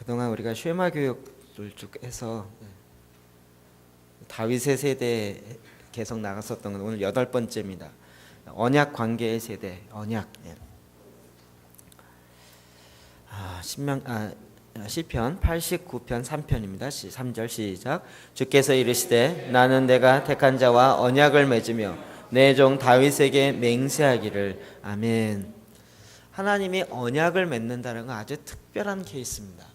그동안 우리가 쉐마 교육을 쭉 해서 다윗의 세대 계속 나갔었던 건 오늘 8번째입니다. 언약 관계의 세대, 언약. 시편 89편 3편입니다. 3절 시작. 주께서 이르시되 나는 내가 택한 자와 언약을 맺으며 내 종 다윗에게 맹세하기를. 아멘. 하나님이 언약을 맺는다는 건 아주 특별한 케이스입니다.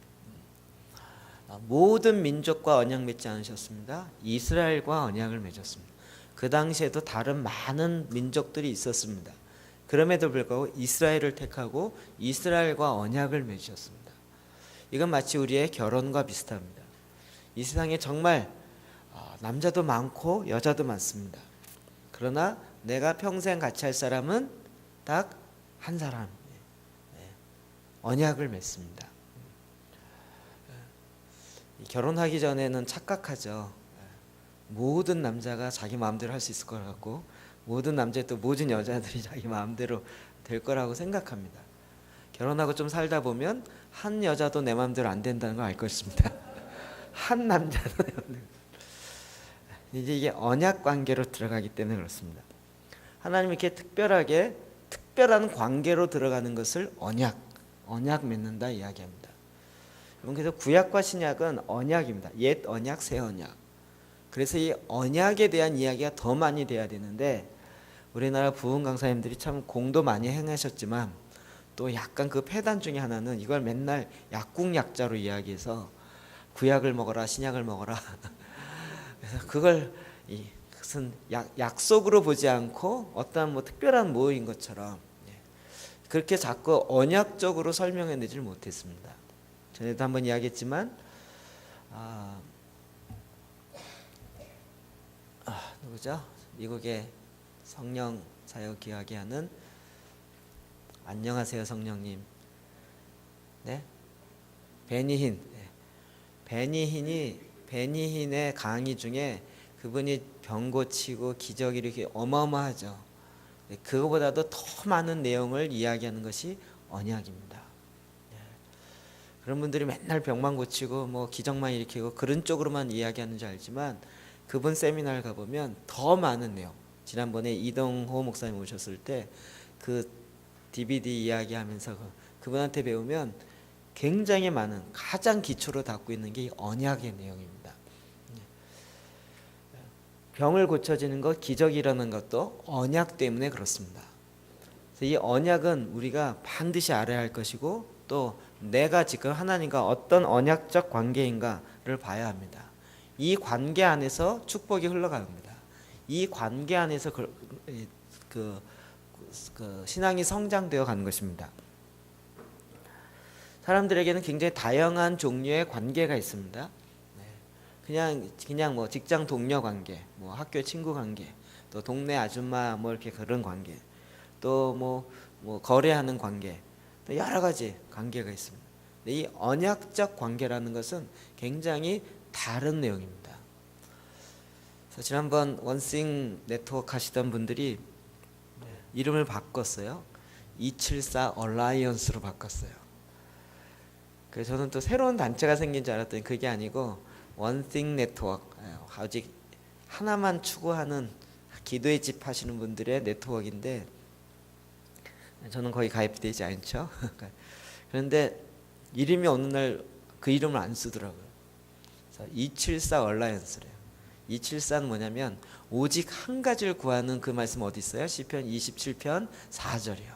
모든 민족과 언약 맺지 않으셨습니다. 이스라엘과 언약을 맺었습니다. 그 당시에도 다른 많은 민족들이 있었습니다. 그럼에도 불구하고 이스라엘을 택하고 이스라엘과 언약을 맺으셨습니다. 이건 마치 우리의 결혼과 비슷합니다. 이 세상에 정말 남자도 많고 여자도 많습니다. 그러나 내가 평생 같이 할 사람은 딱 한 사람, 언약을 맺습니다. 결혼하기 전에는 착각하죠. 모든 남자가 자기 마음대로 할 수 있을 것 같고 모든 남자 또 모든 여자들이 자기 마음대로 될 거라고 생각합니다. 결혼하고 좀 살다 보면 한 여자도 내 마음대로 안 된다는 걸 알 것입니다. 한 남자도 내 마음대로. 이제 이게 언약 관계로 들어가기 때문에 그렇습니다. 하나님이 이렇게 특별한 관계로 들어가는 것을 언약 맺는다 이야기합니다. 그래서 구약과 신약은 언약입니다. 옛 언약, 새 언약. 그래서 이 언약에 대한 이야기가 더 많이 돼야 되는데 우리나라 부흥 강사님들이 참 공도 많이 행하셨지만 또 약간 그 폐단 중에 하나는 이걸 맨날 약국약자로 이야기해서 구약을 먹어라 신약을 먹어라. 그래서 그걸 무슨 약속으로 보지 않고 어떠한 특별한 모임인 것처럼 그렇게 자꾸 언약적으로 설명해내질 못했습니다. 전에도 한번 이야기했지만 누구죠? 미국의 성령 사역 이야기하는 안녕하세요 성령님. 네? 베니힌. 베니힌의 강의 중에 그분이 병 고치고 기적이 이렇게 어마어마하죠. 그거보다도 더 많은 내용을 이야기하는 것이 언약입니다. 그런 분들이 맨날 병만 고치고 기적만 일으키고 그런 쪽으로만 이야기하는 줄 알지만 그분 세미나를 가보면 더 많은 내용. 지난번에 이동호 목사님 오셨을 때 그 DVD 이야기하면서 그분한테 배우면 굉장히 많은 가장 기초로 담고 있는 게 언약의 내용입니다. 병을 고쳐지는 것, 기적이 일어나는 것도 언약 때문에 그렇습니다. 그래서 이 언약은 우리가 반드시 알아야 할 것이고 또 내가 지금 하나님과 어떤 언약적 관계인가를 봐야 합니다. 이 관계 안에서 축복이 흘러갑니다. 이 관계 안에서 신앙이 성장되어 가는 것입니다. 사람들에게는 굉장히 다양한 종류의 관계가 있습니다. 그냥 직장 동료 관계, 학교 친구 관계, 또 동네 아줌마 이렇게 그런 관계, 또 거래하는 관계, 또 여러 가지 관계가 있습니다. 이 언약적 관계라는 것은 굉장히 다른 내용입니다. 그래서 지난번 원싱 네트워크 하시던 분들이 이름을 바꿨어요. 274 얼라이언스로 바꿨어요. 그래서 저는 또 새로운 단체가 생긴 줄 알았더니 그게 아니고 원싱 네트워크, 아직 하나만 추구하는 기도의 집 하시는 분들의 네트워크인데 저는 거의 가입되지 않죠. 그런데 이름이 어느 날 그 이름을 안 쓰더라고요. 274 얼라이언스래요. 274는 뭐냐면 오직 한 가지를 구하는 그 말씀 어디 있어요? 시편 27편 4절이요.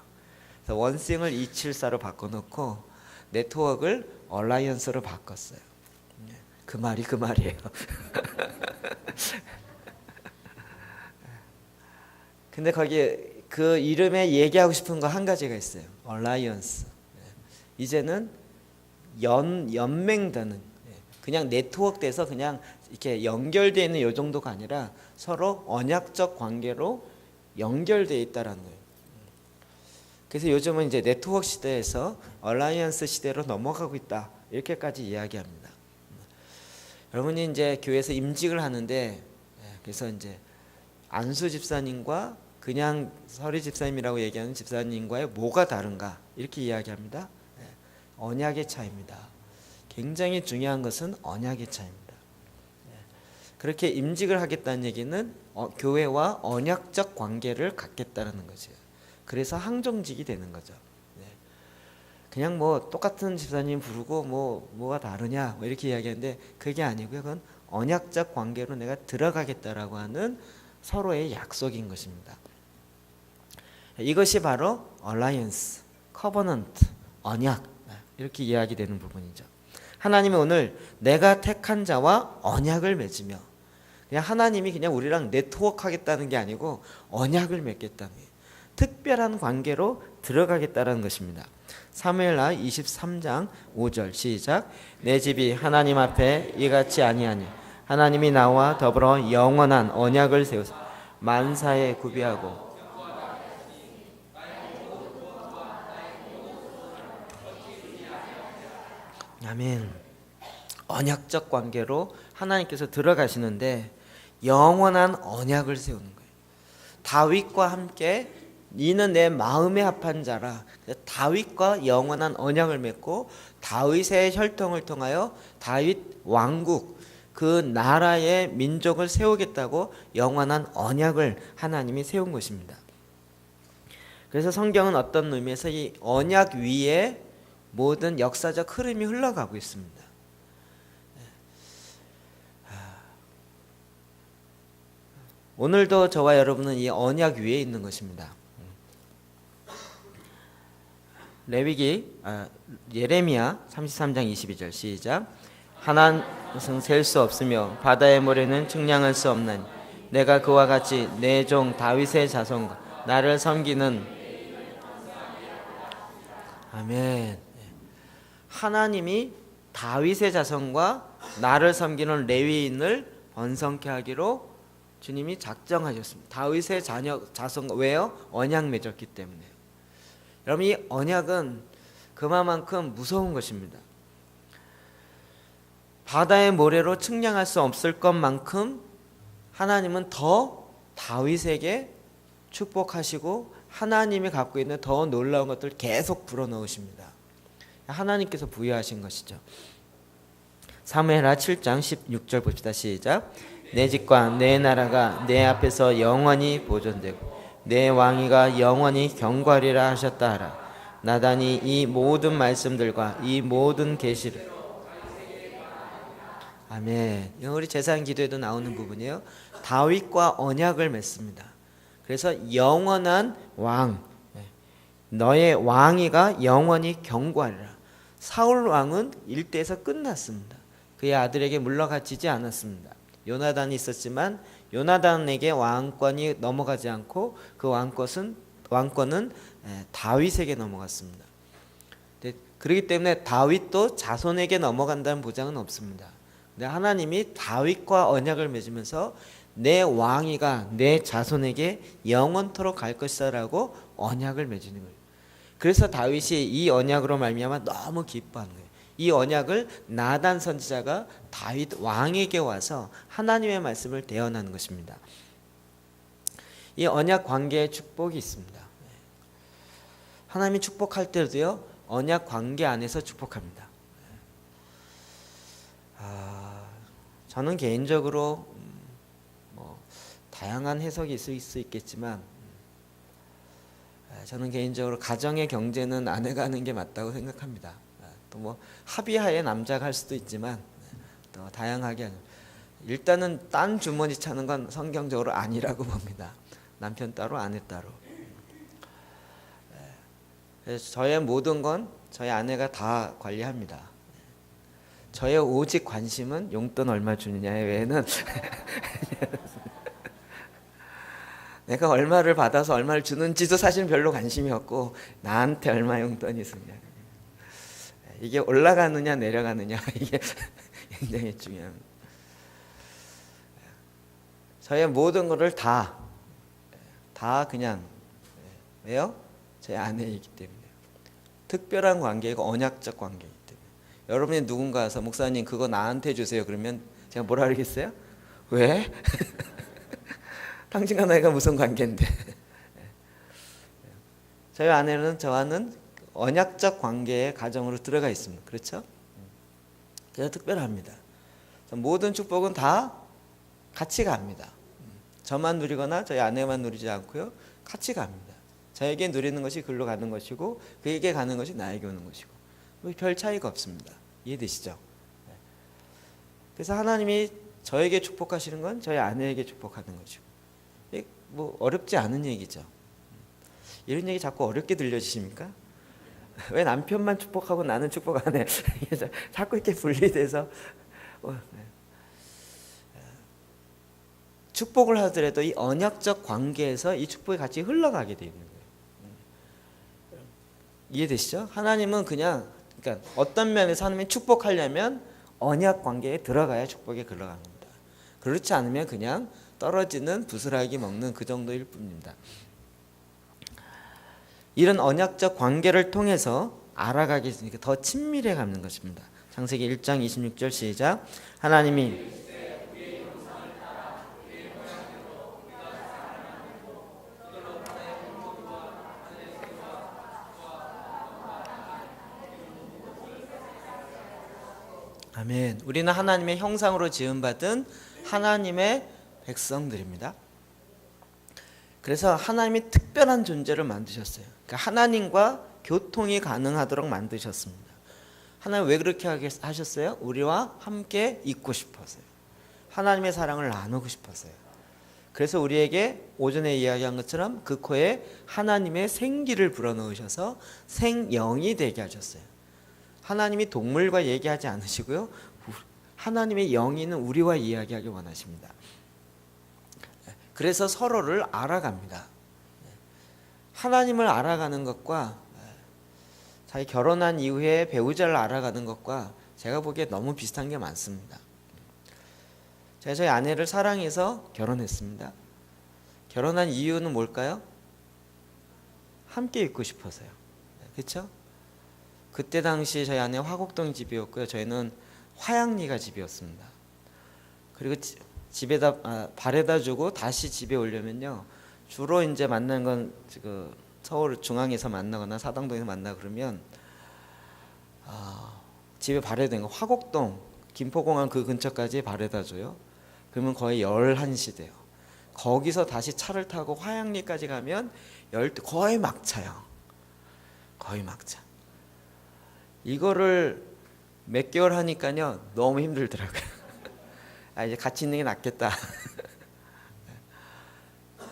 그래서 원싱을 274로 바꿔놓고 네트워크를 얼라이언스로 바꿨어요. 그 말이에요. 근데 거기에 그 이름에 얘기하고 싶은 거 한 가지가 있어요. 얼라이언스. 이제는 연맹되는, 그냥 네트워크 돼서 그냥 이렇게 연결되어 있는 이 정도가 아니라 서로 언약적 관계로 연결되어 있다라는 거예요. 그래서 요즘은 이제 네트워크 시대에서 얼라이언스 시대로 넘어가고 있다. 이렇게까지 이야기합니다. 여러분이 이제 교회에서 임직을 하는데 그래서 이제 안수 집사님과 그냥 서리 집사님이라고 얘기하는 집사님과의 뭐가 다른가 이렇게 이야기합니다. 언약의 차이입니다. 굉장히 중요한 것은 언약의 차이입니다. 그렇게 임직을 하겠다는 얘기는 교회와 언약적 관계를 갖겠다는 거죠. 그래서 항종직이 되는 거죠. 그냥 뭐 똑같은 집사님 부르고 뭐가 다르냐 뭐 이렇게 이야기하는데 그게 아니고요. 그건 언약적 관계로 내가 들어가겠다라고 하는 서로의 약속인 것입니다. 이것이 바로 alliance, covenant, 언약 이렇게 이야기되는 부분이죠. 하나님은 오늘 내가 택한 자와 언약을 맺으며 그냥 하나님이 그냥 우리랑 네트워크 하겠다는 게 아니고 언약을 맺겠다는 거예요. 특별한 관계로 들어가겠다는 것입니다. 사무엘하 23장 5절 시작. 내 집이 하나님 앞에 이같이 아니하니 하나님이 나와 더불어 영원한 언약을 세우사 만사에 구비하고 아멘. 언약적 관계로 하나님께서 들어가시는데 영원한 언약을 세우는 거예요. 다윗과 함께 이는 내 마음에 합한 자라. 다윗과 영원한 언약을 맺고 다윗의 혈통을 통하여 다윗 왕국 그 나라의 민족을 세우겠다고 영원한 언약을 하나님이 세운 것입니다. 그래서 성경은 어떤 의미에서 이 언약 위에 모든 역사적 흐름이 흘러가고 있습니다. 오늘도 저와 여러분은 이 언약 위에 있는 것입니다. 예레미야 33장 22절 시작. 하나는 셀 수 없으며 바다의 모래는 측량할 수 없나니 내가 그와 같이 내 종 다윗의 자손과 나를 섬기는 아멘. 하나님이 다윗의 자손과 나를 섬기는 레위인을 번성케 하기로 주님이 작정하셨습니다. 다윗의 자손과 왜요? 언약 맺었기 때문에. 여러분 이 언약은 그만큼 무서운 것입니다. 바다의 모래로 측량할 수 없을 것만큼 하나님은 더 다윗에게 축복하시고 하나님이 갖고 있는 더 놀라운 것들을 계속 불어넣으십니다. 하나님께서 부여하신 것이죠. 사무엘하 7장 16절 봅시다. 시작. 내 집과 내 나라가 내 앞에서 영원히 보존되고 내 왕위가 영원히 경과리라 하셨다 하라. 나단이 이 모든 말씀들과 이 모든 계시를 아멘. 이건 우리 제사장 기도에도 나오는 부분이에요. 다윗과 언약을 맺습니다. 그래서 영원한 왕, 너의 왕위가 영원히 경과리라. 사울 왕은 일대에서 끝났습니다. 그의 아들에게 물러가지지 않았습니다. 요나단이 있었지만 요나단에게 왕권이 넘어가지 않고 그 왕권은 다윗에게 넘어갔습니다. 그렇기 때문에 다윗도 자손에게 넘어간다는 보장은 없습니다. 근데 하나님이 다윗과 언약을 맺으면서 내 왕위가 내 자손에게 영원토록 갈 것이다라고 언약을 맺는 거예요. 그래서 다윗이 이 언약으로 말미암아 너무 기뻐하는 거예요. 이 언약을 나단 선지자가 다윗 왕에게 와서 하나님의 말씀을 대언하는 것입니다. 이 언약 관계에 축복이 있습니다. 하나님이 축복할 때도요, 언약 관계 안에서 축복합니다. 저는 개인적으로 다양한 해석이 있을 수 있겠지만 저는 개인적으로 가정의 경제는 아내가 하는 게 맞다고 생각합니다. 또 합의하에 남자가 할 수도 있지만 또 다양하게 일단은 딴 주머니 차는 건 성경적으로 아니라고 봅니다. 남편 따로 아내 따로. 그래서 저의 모든 건 저희 아내가 다 관리합니다. 저의 오직 관심은 용돈 얼마 주느냐 외에는 내가 얼마를 받아서 얼마를 주는지도 사실 별로 관심이 없고 나한테 얼마 용돈이 있으냐, 이게 올라가느냐 내려가느냐 이게 굉장히 중요합니다. 저의 모든 것을 다 그냥 왜요? 제 아내이기 때문에. 특별한 관계이고 언약적 관계이기 때문에. 여러분이 누군가 와서 목사님 그거 나한테 주세요 그러면 제가 뭐라 그러겠어요? 왜? 당신과 나이가 무슨 관계인데. 저희 아내는 저와는 언약적 관계의 가정으로 들어가 있습니다. 그렇죠? 그래서 특별합니다. 모든 축복은 다 같이 갑니다. 저만 누리거나 저희 아내만 누리지 않고요, 같이 갑니다. 저에게 누리는 것이 그로 가는 것이고 그에게 가는 것이 나에게 오는 것이고 별 차이가 없습니다. 이해되시죠? 그래서 하나님이 저에게 축복하시는 건 저희 아내에게 축복하는 것이고, 뭐 어렵지 않은 얘기죠. 이런 얘기 자꾸 어렵게 들려지십니까? 왜 남편만 축복하고 나는 축복 안 해? 자꾸 이렇게 분리돼서 축복을 하더라도 이 언약적 관계에서 이 축복이 같이 흘러가게 되는 거예요. 이해되시죠? 하나님은 그러니까 어떤 면에서 하나님이 축복하려면 언약 관계에 들어가야 축복이 흘러가는 겁니다. 그렇지 않으면 그냥 떨어지는 부스라기 먹는 그 정도일 뿐입니다. 이런 언약적 관계를 통해서 알아가게 되니까 더 친밀해 가는 것입니다. 창세기 1장 26절 시작. 하나님이 아멘. 우리는 하나님의 형상으로 지음받은 하나님의 백성들입니다. 그래서 하나님이 특별한 존재를 만드셨어요. 그러니까 하나님과 교통이 가능하도록 만드셨습니다. 하나님 왜 그렇게 하셨어요? 우리와 함께 있고 싶어서요. 하나님의 사랑을 나누고 싶어서요. 그래서 우리에게 오전에 이야기한 것처럼 그 코에 하나님의 생기를 불어넣으셔서 생영이 되게 하셨어요. 하나님이 동물과 얘기하지 않으시고요, 하나님의 영이는 우리와 이야기하기 원하십니다. 그래서 서로를 알아갑니다. 하나님을 알아가는 것과 자기 결혼한 이후에 배우자를 알아가는 것과 제가 보기에 너무 비슷한 게 많습니다. 제가 저희 아내를 사랑해서 결혼했습니다. 결혼한 이유는 뭘까요? 함께 있고 싶어서요. 그렇죠? 그때 당시 저희 아내 화곡동 집이었고요. 저희는 화양리가 집이었습니다. 그리고 집에다 발에다 주고 다시 집에 오려면요, 주로 이제 만나는 건 그 서울 중앙에서 만나거나 사당동에서 만나 그러면 집에 발에다 된 거 화곡동 김포공항 그 근처까지 발에다 줘요. 그러면 거의 11시 돼요. 거기서 다시 차를 타고 화양리까지 가면 거의 막차요. 거의 막차. 이거를 몇 개월 하니까요 너무 힘들더라고요. 이제 같이 있는 게 낫겠다.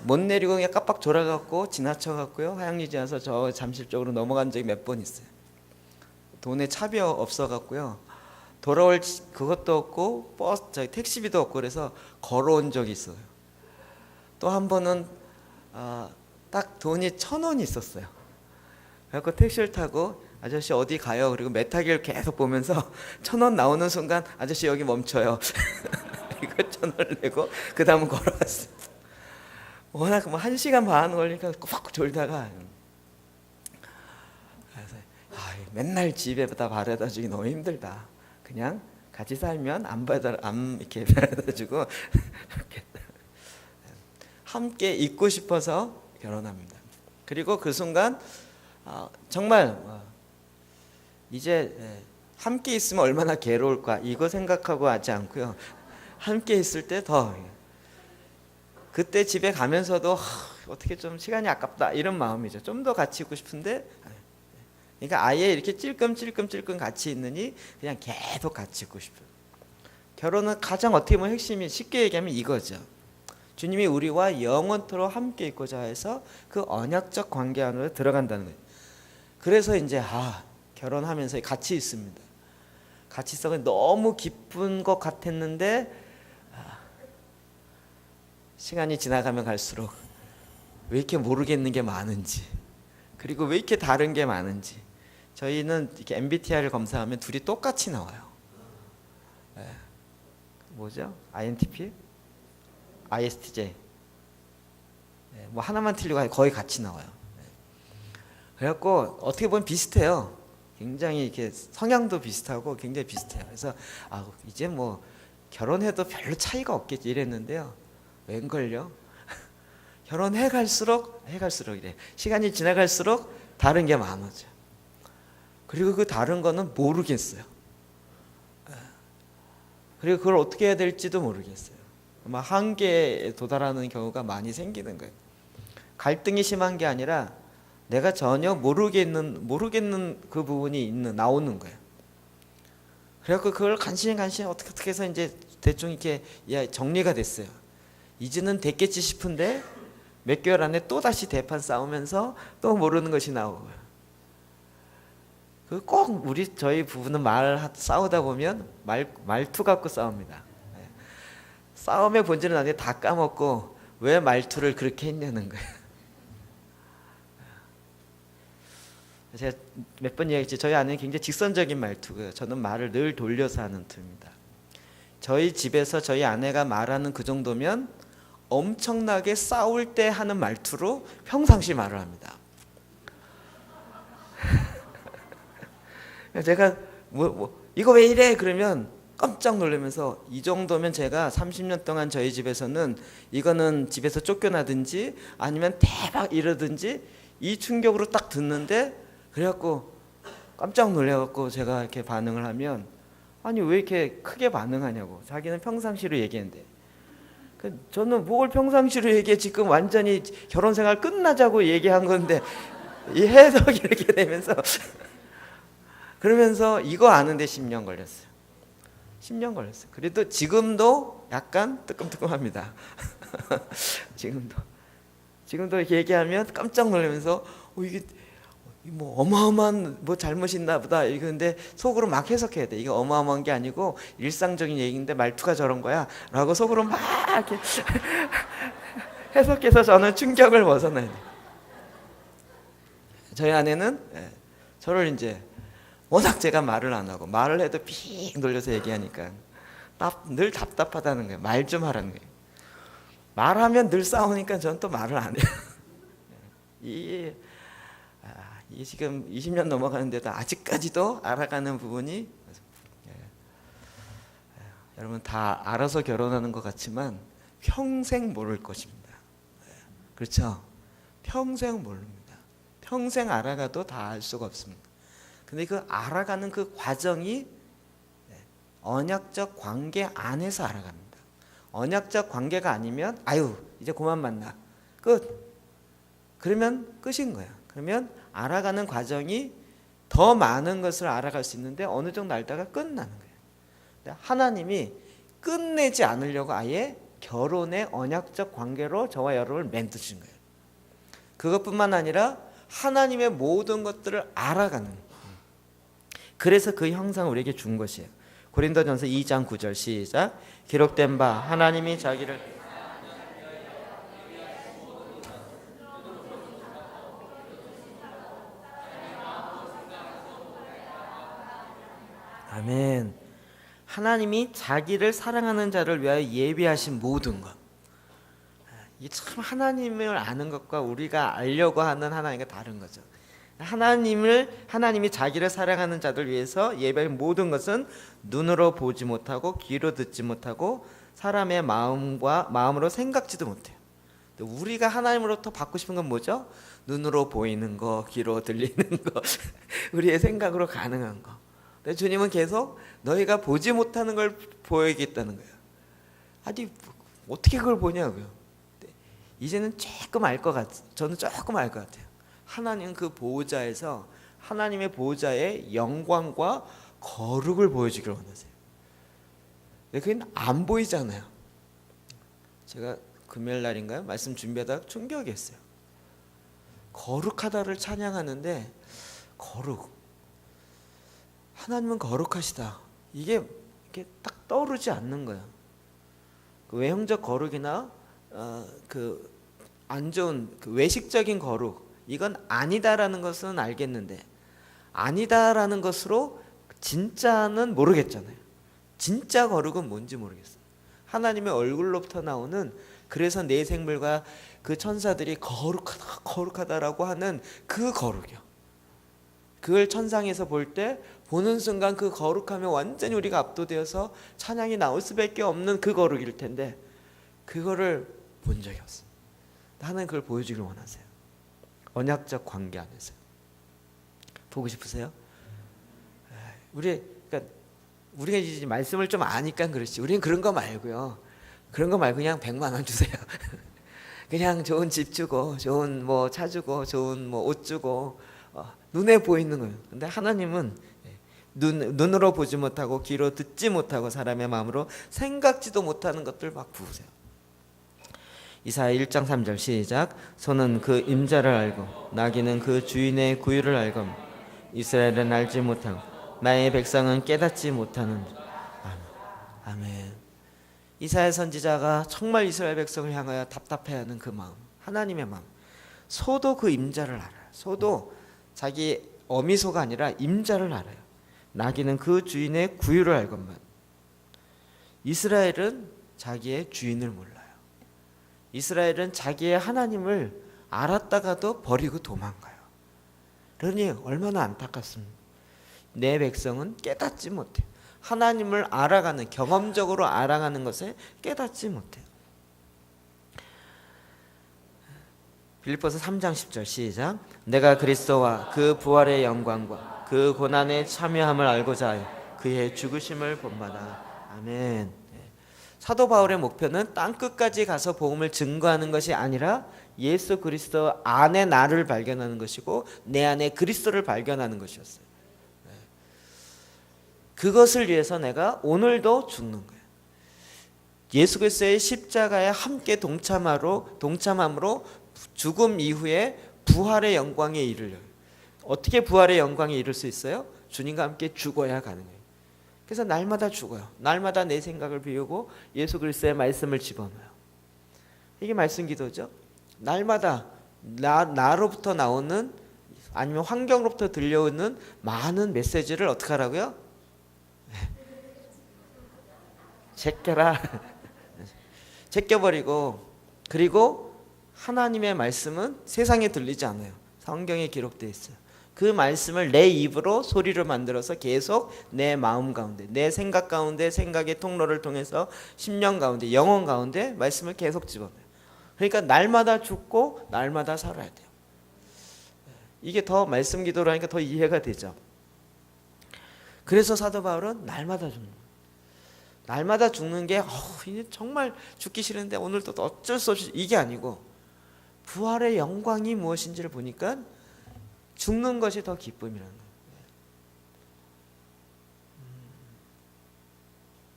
못 내리고 그냥 깜빡 졸아갖고 지나쳐갖고요, 화양리 지나서 저 잠실 쪽으로 넘어간 적이 몇 번 있어요. 돈에 차비 없어갖고요, 돌아올 그것도 없고 택시비도 없고 그래서 걸어온 적이 있어요. 또 한 번은 딱 돈이 1,000원이 있었어요. 그래서 택시를 타고 아저씨 어디 가요? 그리고 메타기를 계속 보면서 1,000원 나오는 순간 아저씨 여기 멈춰요. 이거 1,000원을 내고 그 다음은 걸어갔어요. 워낙 뭐 1시간 반 걸리니까 꽉 졸다가 그래서 맨날 집에다 바래다 주기 너무 힘들다. 그냥 같이 살면 안 이렇게 바래다 주고 함께 있고 싶어서 결혼합니다. 그리고 그 순간 정말 이제 함께 있으면 얼마나 괴로울까 이거 생각하고 하지 않고요, 함께 있을 때 더 그때 집에 가면서도 어떻게 좀 시간이 아깝다 이런 마음이죠. 좀 더 같이 있고 싶은데, 그러니까 아예 이렇게 찔끔찔끔 같이 있느니 그냥 계속 같이 있고 싶어요. 결혼은 가장 어떻게 보면 핵심이 쉽게 얘기하면 이거죠. 주님이 우리와 영원토록 함께 있고자 해서 그 언약적 관계 안으로 들어간다는 거예요. 그래서 이제 결혼하면서 같이 있습니다. 같이 있어 너무 기쁜 것 같았는데 시간이 지나가면 갈수록 왜 이렇게 모르겠는 게 많은지, 그리고 왜 이렇게 다른 게 많은지. 저희는 이렇게 MBTI를 검사하면 둘이 똑같이 나와요. 뭐죠? INTP? ISTJ. 뭐 하나만 틀리고 거의 같이 나와요. 그래갖고 어떻게 보면 비슷해요. 굉장히 이렇게 성향도 비슷하고 굉장히 비슷해요. 그래서 이제 뭐 결혼해도 별로 차이가 없겠지 이랬는데요. 웬걸요? 결혼해 갈수록 이래. 시간이 지나갈수록 다른 게 많아져. 그리고 그 다른 거는 모르겠어요. 그리고 그걸 어떻게 해야 될지도 모르겠어요. 아마 한계에 도달하는 경우가 많이 생기는 거예요. 갈등이 심한 게 아니라 내가 전혀 모르겠는 그 부분이 나오는 거예요. 그래갖고 그걸 간신히 어떻게 해서 이제 대충 이렇게 정리가 됐어요. 이제는 됐겠지 싶은데 몇 개월 안에 또 다시 대판 싸우면서 또 모르는 것이 나오고요. 꼭 저희 부부는 싸우다 보면 말투 갖고 싸웁니다. 싸움의 본질은 아니고 다 까먹고 왜 말투를 그렇게 했냐는 거예요. 제가 몇 번 이야기했지, 저희 아내는 굉장히 직선적인 말투고요. 저는 말을 늘 돌려서 하는 투입니다. 저희 집에서 저희 아내가 말하는 그 정도면 엄청나게 싸울 때 하는 말투로 평상시 말을 합니다. 제가 이거 왜 이래? 그러면 깜짝 놀라면서, 이 정도면 제가 30년 동안 저희 집에서는 이거는 집에서 쫓겨나든지 아니면 대박 이러든지 이 충격으로 딱 듣는데, 그래갖고 깜짝 놀래갖고 제가 이렇게 반응을 하면, 아니 왜 이렇게 크게 반응하냐고. 자기는 평상시로 얘기했는데, 저는 뭘 평상시로 얘기해, 지금 완전히 결혼생활 끝나자고 얘기한 건데 이 해석이 이렇게 되면서 그러면서 이거 아는데 10년 걸렸어요. 10년 걸렸어요. 그래도 지금도 약간 뜨끔뜨끔합니다. 지금도 이렇게 얘기하면 깜짝 놀라면서 이게 뭐 어마어마한 뭐 잘못이 있나 보다. 근데 속으로 막 해석해야 돼. 이게 어마어마한 게 아니고 일상적인 얘기인데 말투가 저런 거야 라고 속으로 막 이렇게 해석해서 저는 충격을 벗어나야 돼. 저희 아내는 저를 이제 워낙 제가 말을 안 하고, 말을 해도 픽 놀려서 얘기하니까 늘 답답하다는 거예요. 말 좀 하라는 거예요. 말하면 늘 싸우니까 저는 또 말을 안 해요. 이게 지금 20년 넘어가는데도 아직까지도 알아가는 부분이, 여러분 다 알아서 결혼하는 것 같지만 평생 모를 것입니다. 그렇죠? 평생 모릅니다. 평생 알아가도 다 알 수가 없습니다. 근데 그 알아가는 그 과정이 언약적 관계 안에서 알아갑니다. 언약적 관계가 아니면 아유 이제 그만 만나 끝, 그러면 끝인 거야. 그러면 알아가는 과정이 더 많은 것을 알아갈 수 있는데 어느 정도 알다가 끝나는 거예요. 하나님이 끝내지 않으려고 아예 결혼의 언약적 관계로 저와 여러분을 맺으신 거예요. 그것뿐만 아니라 하나님의 모든 것들을 알아가는 거예요. 그래서 그 형상을 우리에게 준 것이에요. 고린도전서 2장 9절 시작. 기록된 바 하나님이 자기를 아멘. 하나님이 자기를 사랑하는 자를 위하여 예비하신 모든 것. 이 참 하나님을 아는 것과 우리가 알려고 하는 하나님과 다른 거죠. 하나님이 자기를 사랑하는 자들 위해서 예배한 모든 것은 눈으로 보지 못하고 귀로 듣지 못하고 사람의 마음으로 생각지도 못해요. 우리가 하나님으로부터 받고 싶은 건 뭐죠? 눈으로 보이는 거, 귀로 들리는 거, 우리의 생각으로 가능한 거. 근데 주님은 계속 너희가 보지 못하는 걸 보여야겠다는 거예요. 아니 어떻게 그걸 보냐고요. 이제는 조금 알 것 같아요. 저는 조금 알 것 같아요. 하나님은 그 보호자에서 하나님의 보호자의 영광과 거룩을 보여주기를 원하세요. 근데 그게 안 보이잖아요. 제가 금요일 날인가요? 말씀 준비하다가 충격이었어요. 거룩하다를 찬양하는데 거룩, 하나님은 거룩하시다, 이게 딱 떠오르지 않는 거예요. 그 외형적 거룩이나 그 안 좋은 그 외식적인 거룩, 이건 아니다라는 것은 알겠는데 아니다라는 것으로 진짜는 모르겠잖아요. 진짜 거룩은 뭔지 모르겠어요. 하나님의 얼굴로부터 나오는, 그래서 내 생물과 그 천사들이 거룩하다라고 하는 그 거룩이요. 그걸 천상에서 볼 때 보는 순간 그 거룩하면 완전히 우리가 압도되어서 찬양이 나올 수밖에 없는 그 거룩일 텐데 그거를 본 적이 없어요. 하나님 그걸 보여주길 원하세요. 언약적 관계 안에서 보고 싶으세요? 우리 그러니까 우리가 이제 말씀을 좀 아니까 그렇지. 우리는 그런 거 말고요. 그런 거 말고 그냥 100만 원 주세요. 그냥 좋은 집 주고, 좋은 뭐 차 주고, 좋은 뭐 옷 주고, 눈에 보이는 거예요. 근데 하나님은 눈으로 보지 못하고 귀로 듣지 못하고 사람의 마음으로 생각지도 못하는 것들 막 부으세요. 이사야 1장 3절 시작. 소는 그 임자를 알고 나귀는 그 주인의 구유를 알고 이스라엘은 알지 못하고 나의 백성은 깨닫지 못하는. 아멘. 이사야 선지자가 정말 이스라엘 백성을 향하여 답답해하는 그 마음, 하나님의 마음. 소도 그 임자를 알아요. 소도 자기 어미소가 아니라 임자를 알아요. 나귀는 그 주인의 구유를 알건만. 이스라엘은 자기의 주인을 몰라요. 이스라엘은 자기의 하나님을 알았다가도 버리고 도망가요. 그러니 얼마나 안타깝습니까? 내 백성은 깨닫지 못해요. 하나님을 알아가는, 경험적으로 알아가는 것에 깨닫지 못해요. 빌립보서 3장 10절 시작. 내가 그리스도와 그 부활의 영광과 그 고난에 참여함을 알고자 하여 그의 죽으심을 본받아. 아멘. 사도 바울의 목표는 땅끝까지 가서 복음을 증거하는 것이 아니라 예수 그리스도 안에 나를 발견하는 것이고 내 안에 그리스도를 발견하는 것이었어요. 그것을 위해서 내가 오늘도 죽는 거예요. 예수 그리스도의 십자가에 함께 동참함으로 죽음 이후에 부활의 영광에 이르려요. 어떻게 부활의 영광에 이를 수 있어요? 주님과 함께 죽어야 가능해요. 그래서 날마다 죽어요. 날마다 내 생각을 비우고 예수 그리스도의 말씀을 집어넣어요. 이게 말씀 기도죠. 날마다 나로부터 나오는 아니면 환경으로부터 들려오는 많은 메시지를 어떻게 하라고요? 제껴라. 제껴버리고, 그리고 하나님의 말씀은 세상에 들리지 않아요. 성경에 기록되어 있어요. 그 말씀을 내 입으로 소리를 만들어서 계속 내 마음 가운데, 내 생각 가운데, 생각의 통로를 통해서 심령 가운데, 영혼 가운데 말씀을 계속 집어넣어요. 그러니까 날마다 죽고 날마다 살아야 돼요. 이게 더 말씀 기도를 하니까 더 이해가 되죠. 그래서 사도 바울은 날마다 죽는 거예요. 날마다 죽는 게 이제 정말 죽기 싫은데 오늘도 어쩔 수 없이, 이게 아니고 부활의 영광이 무엇인지를 보니까 죽는 것이 더 기쁨이라는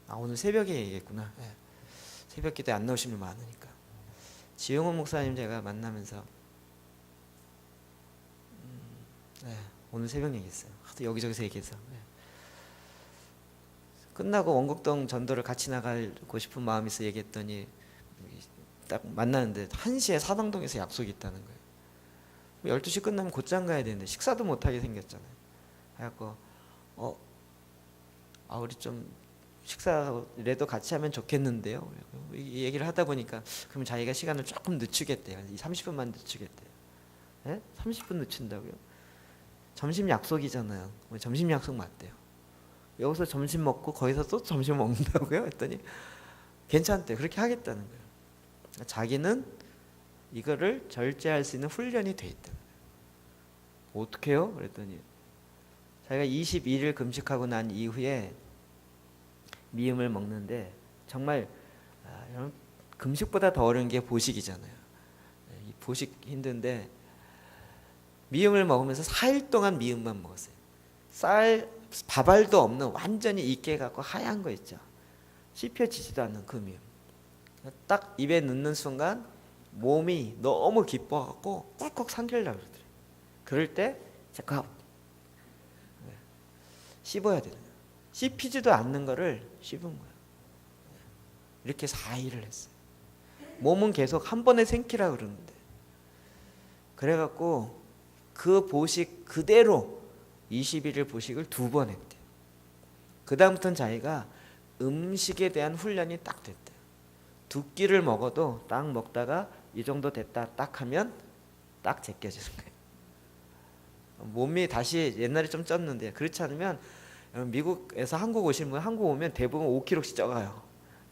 거예요. 오늘 새벽에 얘기했구나. 새벽 기도에 안 나오신 분 많으니까. 지용훈 목사님 제가 만나면서 오늘 새벽 얘기했어요. 하도 여기저기서 얘기해서. 끝나고 원곡동 전도를 같이 나가고 싶은 마음이 있어 얘기했더니 딱 만나는데 1시에 사당동에서 약속이 있다는 거예요. 12시 끝나면 곧장 가야 되는데 식사도 못하게 생겼잖아요. 그래갖고 우리 좀 식사라도 같이 하면 좋겠는데요. 이 얘기를 하다 보니까 그럼 자기가 시간을 조금 늦추겠대요. 30분만 늦추겠대요. 30분 늦춘다고요? 점심 약속이잖아요. 점심 약속 맞대요. 여기서 점심 먹고 거기서 또 점심 먹는다고요? 했더니 괜찮대요. 그렇게 하겠다는 거예요. 자기는 이거를 절제할 수 있는 훈련이 돼 있다. 어떻게 해요? 그랬더니 자기가 21일 금식하고 난 이후에 미음을 먹는데 정말 여러분 금식보다 더 어려운 게 보식이잖아요. 이 보식 힘든데 미음을 먹으면서 4일 동안 미음만 먹었어요. 밥알도 없는 완전히 익게 갖고 하얀 거 있죠. 씹혀지지도 않는 그 미음. 딱 입에 넣는 순간 몸이 너무 기뻐갖고 꿀꺽 삼키려고 그러더래요. 그럴 때 제가 씹어야 되는 거예요. 씹히지도 않는 거를 씹은 거예요. 이렇게 4일을 했어요. 몸은 계속 한 번에 생기라 그러는데 그래갖고 그 보식 그대로 21일 보식을 2번 했대요. 그 다음부터는 자기가 음식에 대한 훈련이 딱 됐대요. 2끼를 먹어도 딱 먹다가 이 정도 됐다 딱 하면 딱 제껴지는 거예요. 몸이 다시 옛날에 좀 쪘는데 그렇지 않으면 미국에서 한국 오시는 분 한국 오면 대부분 5kg씩 쪄가요.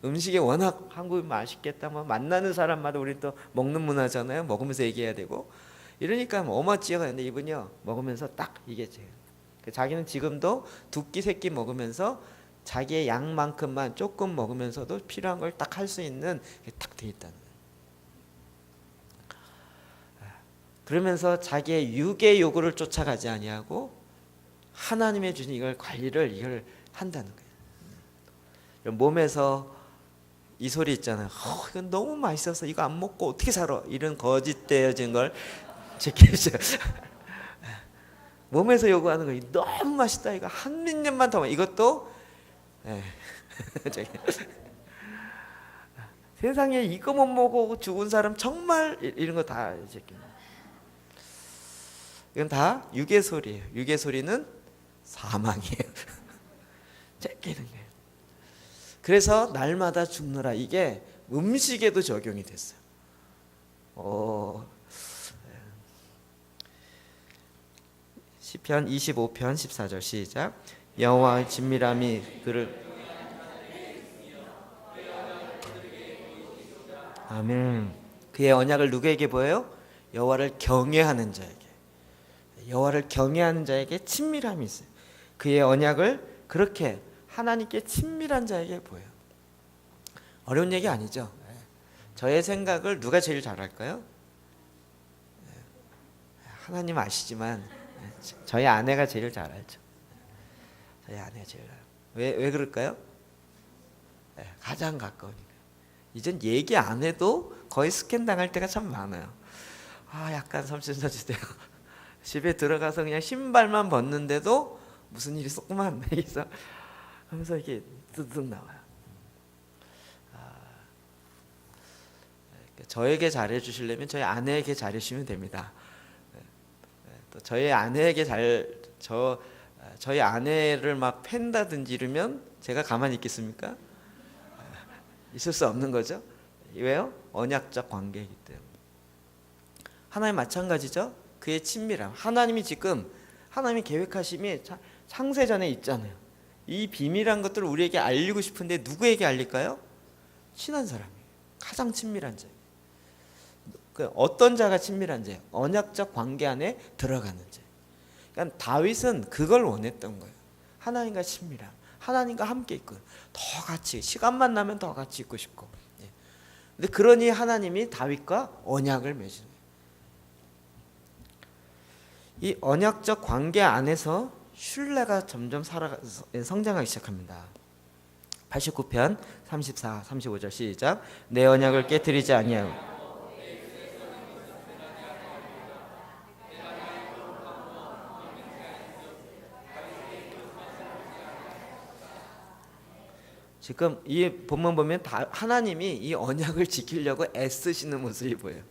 음식이 워낙 한국이 맛있겠다 뭐 만나는 사람마다 우리 또 먹는 문화잖아요. 먹으면서 얘기해야 되고 이러니까 어마 찌어가는데 이분이요 먹으면서 딱 이게 제일. 자기는 지금도 2끼 3끼 먹으면서 자기의 양만큼만 조금 먹으면서도 필요한 걸 딱 할 수 있는 게 딱 돼 있다는 거예요. 그러면서 자기의 육의 요구를 쫓아가지 아니하고 하나님의 주신 이걸 관리를 한다는 거예요. 몸에서 이 소리 있잖아요. 이건 너무 맛있어서 이거 안 먹고 어떻게 살아? 이런 거짓되어진 걸 지키죠. 몸에서 요구하는 거 너무 맛있다. 이거 한 입만 더 먹어. 이것도 세상에 이거 못 먹고 죽은 사람 정말 이런 거 다 이건 다 육의 소리예요. 육의 소리는 사망이에요. 째끼는 거예요. 그래서 날마다 죽느라 이게 음식에도 적용이 됐어요. 시편 25편 14절 시작. 여호와의 진밀함이 그를 아멘. 그의 언약을 누구에게 보여요? 여호와를 경외하는 자에게. 여호와를 경외하는 자에게 친밀함이 있어요. 그의 언약을 그렇게 하나님께 친밀한 자에게 보여요. 어려운 얘기 아니죠. 저의 생각을 누가 제일 잘할까요? 하나님 아시지만 저희 아내가 제일 잘 알죠. 저희 아내가 제일 알아요. 왜 그럴까요? 가장 가까우니까. 이젠 얘기 안 해도 거의 스캔 당할 때가 참 많아요. 약간 섬찟섬찟해요. 집에 들어가서 그냥 신발만 벗는데도 무슨 일이 조그만 있어 하면서 이렇게 득 나와요. 저에게 잘해 주시려면 저희 아내에게 잘해 주시면 됩니다. 또 저희 아내에게 저희 아내를 막 팬다든지 이러면 제가 가만히 있겠습니까? 있을 수 없는 거죠. 왜요? 언약적 관계이기 때문에. 하나님 마찬가지죠. 그의 친밀함. 하나님이 지금 하나님이 계획하심이 창세전에 있잖아요. 이 비밀한 것들을 우리에게 알리고 싶은데 누구에게 알릴까요? 친한 사람이. 가장 친밀한 자. 어떤 자가 친밀한 자예요? 언약적 관계 안에 들어가는 자. 그러니까 다윗은 그걸 원했던 거예요. 하나님과 친밀함. 하나님과 함께 있고 더 같이 시간만 나면 더 같이 있고 싶고. 근데 그러니 하나님이 다윗과 언약을 맺은 거예요. 이 언약적 관계 안에서 신뢰가 점점 성장하기 시작합니다. 89편 34, 35절 시작. 내 언약을 깨뜨리지 아니하고 지금 이 본문 보면 하나님이 이 언약을 지키려고 애쓰시는 모습이 보여요.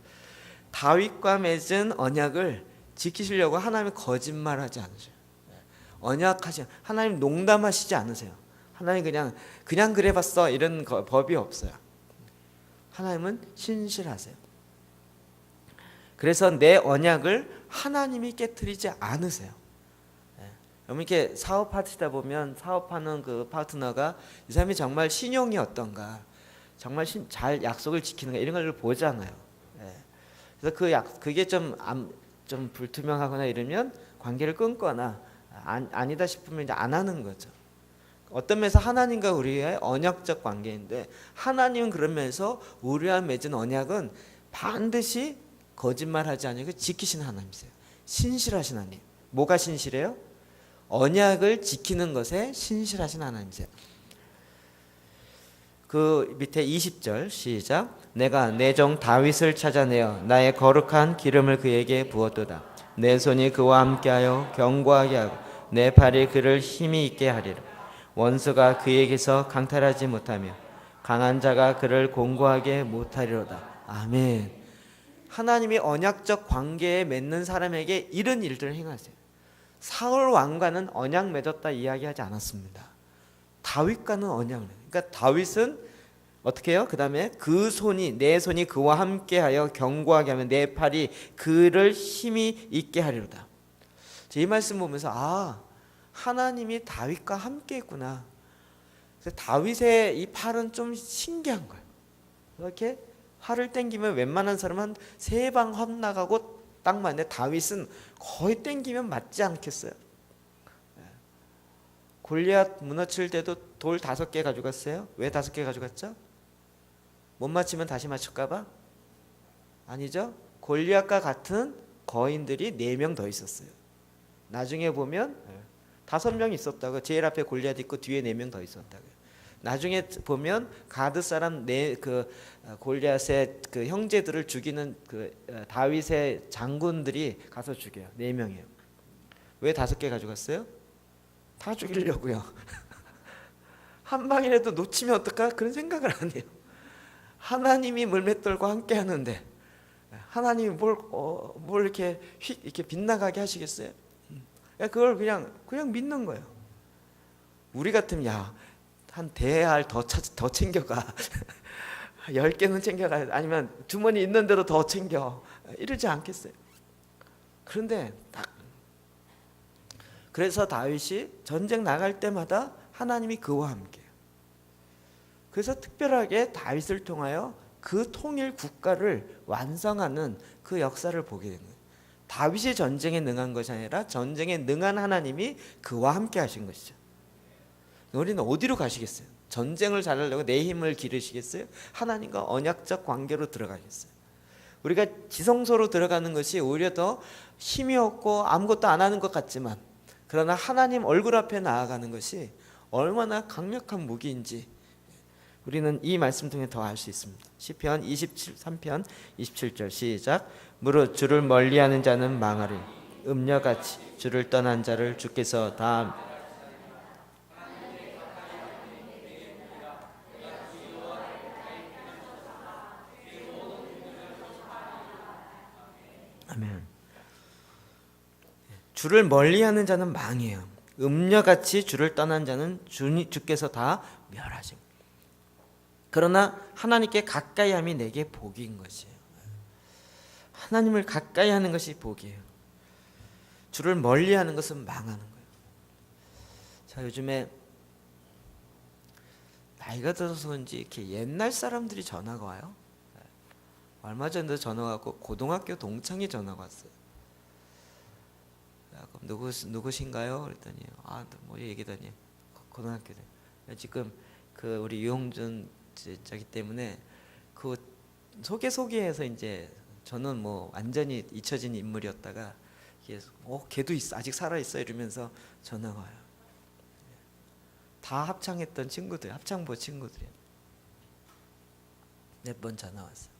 다윗과 맺은 언약을 지키시려고 하나님이 거짓말하지 않으세요. 하나님 농담하시지 않으세요. 하나님 그냥 그래봤어 이런 법이 없어요. 하나님은 신실하세요. 그래서 내 언약을 하나님이 깨트리지 않으세요. 여러분 이렇게 사업하시다 보면 사업하는 그 파트너가 이 사람이 정말 신용이 어떤가, 정말 잘 약속을 지키는가 이런 걸 보잖아요. 그래서 그게 좀 불투명하거나 이러면 관계를 끊거나 아니다 싶으면 이제 안 하는 거죠. 어떤 면에서 하나님과 우리의 언약적 관계인데 하나님은 그런 면에서 우리와 맺은 언약은 반드시 거짓말하지 않고 지키시는 하나님이세요. 신실하신 하나님. 뭐가 신실해요? 언약을 지키는 것에 신실하신 하나님이세요. 그 밑에 20절 시작. 내가 내 종 다윗을 찾아내어 나의 거룩한 기름을 그에게 부었도다. 내 손이 그와 함께하여 견고하게 하고 내 팔이 그를 힘이 있게 하리라. 원수가 그에게서 강탈하지 못하며 강한 자가 그를 공고하게 못하리로다. 아멘. 하나님이 언약적 관계에 맺는 사람에게 이런 일들을 행하세요. 사울 왕과는 언약 맺었다 이야기하지 않았습니다. 다윗과는 언약을. 그러니까 다윗은 어떻게 해요? 그 다음에 내 손이 그와 함께하여 견고하게 하면 내 팔이 그를 힘이 있게 하리로다. 이 말씀 보면서 하나님이 다윗과 함께 있구나. 그래서 다윗의 이 팔은 좀 신기한 거예요. 이렇게 활을 땡기면 웬만한 사람은 한 3방 헛나가고 딱 맞는데 다윗은 거의 땡기면 맞지 않겠어요. 골리앗 무너칠 때도 돌 5개 가져갔어요. 왜 5개 가져갔죠? 못 맞히면 다시 맞출까봐? 아니죠. 골리앗과 같은 거인들이 4명 더 있었어요. 나중에 보면 5명 있었다고. 제일 앞에 골리앗 있고 뒤에 4명 더 있었다고요. 나중에 보면 가드 사람 골리앗의 그 형제들을 죽이는 다윗의 장군들이 가서 죽여요. 4명이에요. 왜 5개 가져갔어요? 다 죽이려고요. 한 방이라도 놓치면 어떨까? 그런 생각을 안 해요. 하나님이 물맷돌과 함께 하는데 하나님이 뭘 이렇게 이렇게 빗나가게 하시겠어요? 그걸 그냥 믿는 거예요. 우리 같으면 한 대알 더 챙겨가. 10개는 챙겨가. 아니면 주머니 있는 대로 더 챙겨. 이러지 않겠어요? 그런데 그래서 다윗이 전쟁 나갈 때마다 하나님이 그와 함께. 그래서 특별하게 다윗을 통하여 그 통일 국가를 완성하는 그 역사를 보게 된 거예요. 다윗이 전쟁에 능한 것이 아니라 전쟁에 능한 하나님이 그와 함께 하신 것이죠. 우리는 어디로 가시겠어요? 전쟁을 잘하려고 내 힘을 기르시겠어요? 하나님과 언약적 관계로 들어가겠어요? 우리가 지성소로 들어가는 것이 오히려 더 힘이 없고 아무것도 안 하는 것 같지만, 그러나 하나님 얼굴 앞에 나아가는 것이 얼마나 강력한 무기인지 우리는 이 말씀 통해 더 알 수 있습니다. 시편 23편 27절 시작. 무릇 주를 멀리하는 자는 망하리. 음녀같이 주를 떠난 자를 주께서 다 아멘. 주를 멀리하는 자는 망해요. 음녀같이 주를 떠난 자는 주께서 다 멸하십니다. 그러나 하나님께 가까이함이 내게 복인 것이에요. 하나님을 가까이 하는 것이 복이에요. 주를 멀리하는 것은 망하는 거예요. 자, 요즘에 나이가 들어서 그런지 이렇게 옛날 사람들이 전화가 와요. 얼마 전에도 전화가 왔고 고등학교 동창이 전화가 왔어요. 그럼 누구신가요? 그랬더니 뭐 얘기더니 고등학교 때 지금 그 우리 유홍준 저기 때문에 그 소개해서 이제 저는 뭐 완전히 잊혀진 인물이었다가 걔도 있어, 아직 살아 있어 이러면서 전화가 와요. 다 합창했던 친구들, 합창부 친구들이에요. 몇 번 전화 왔어요.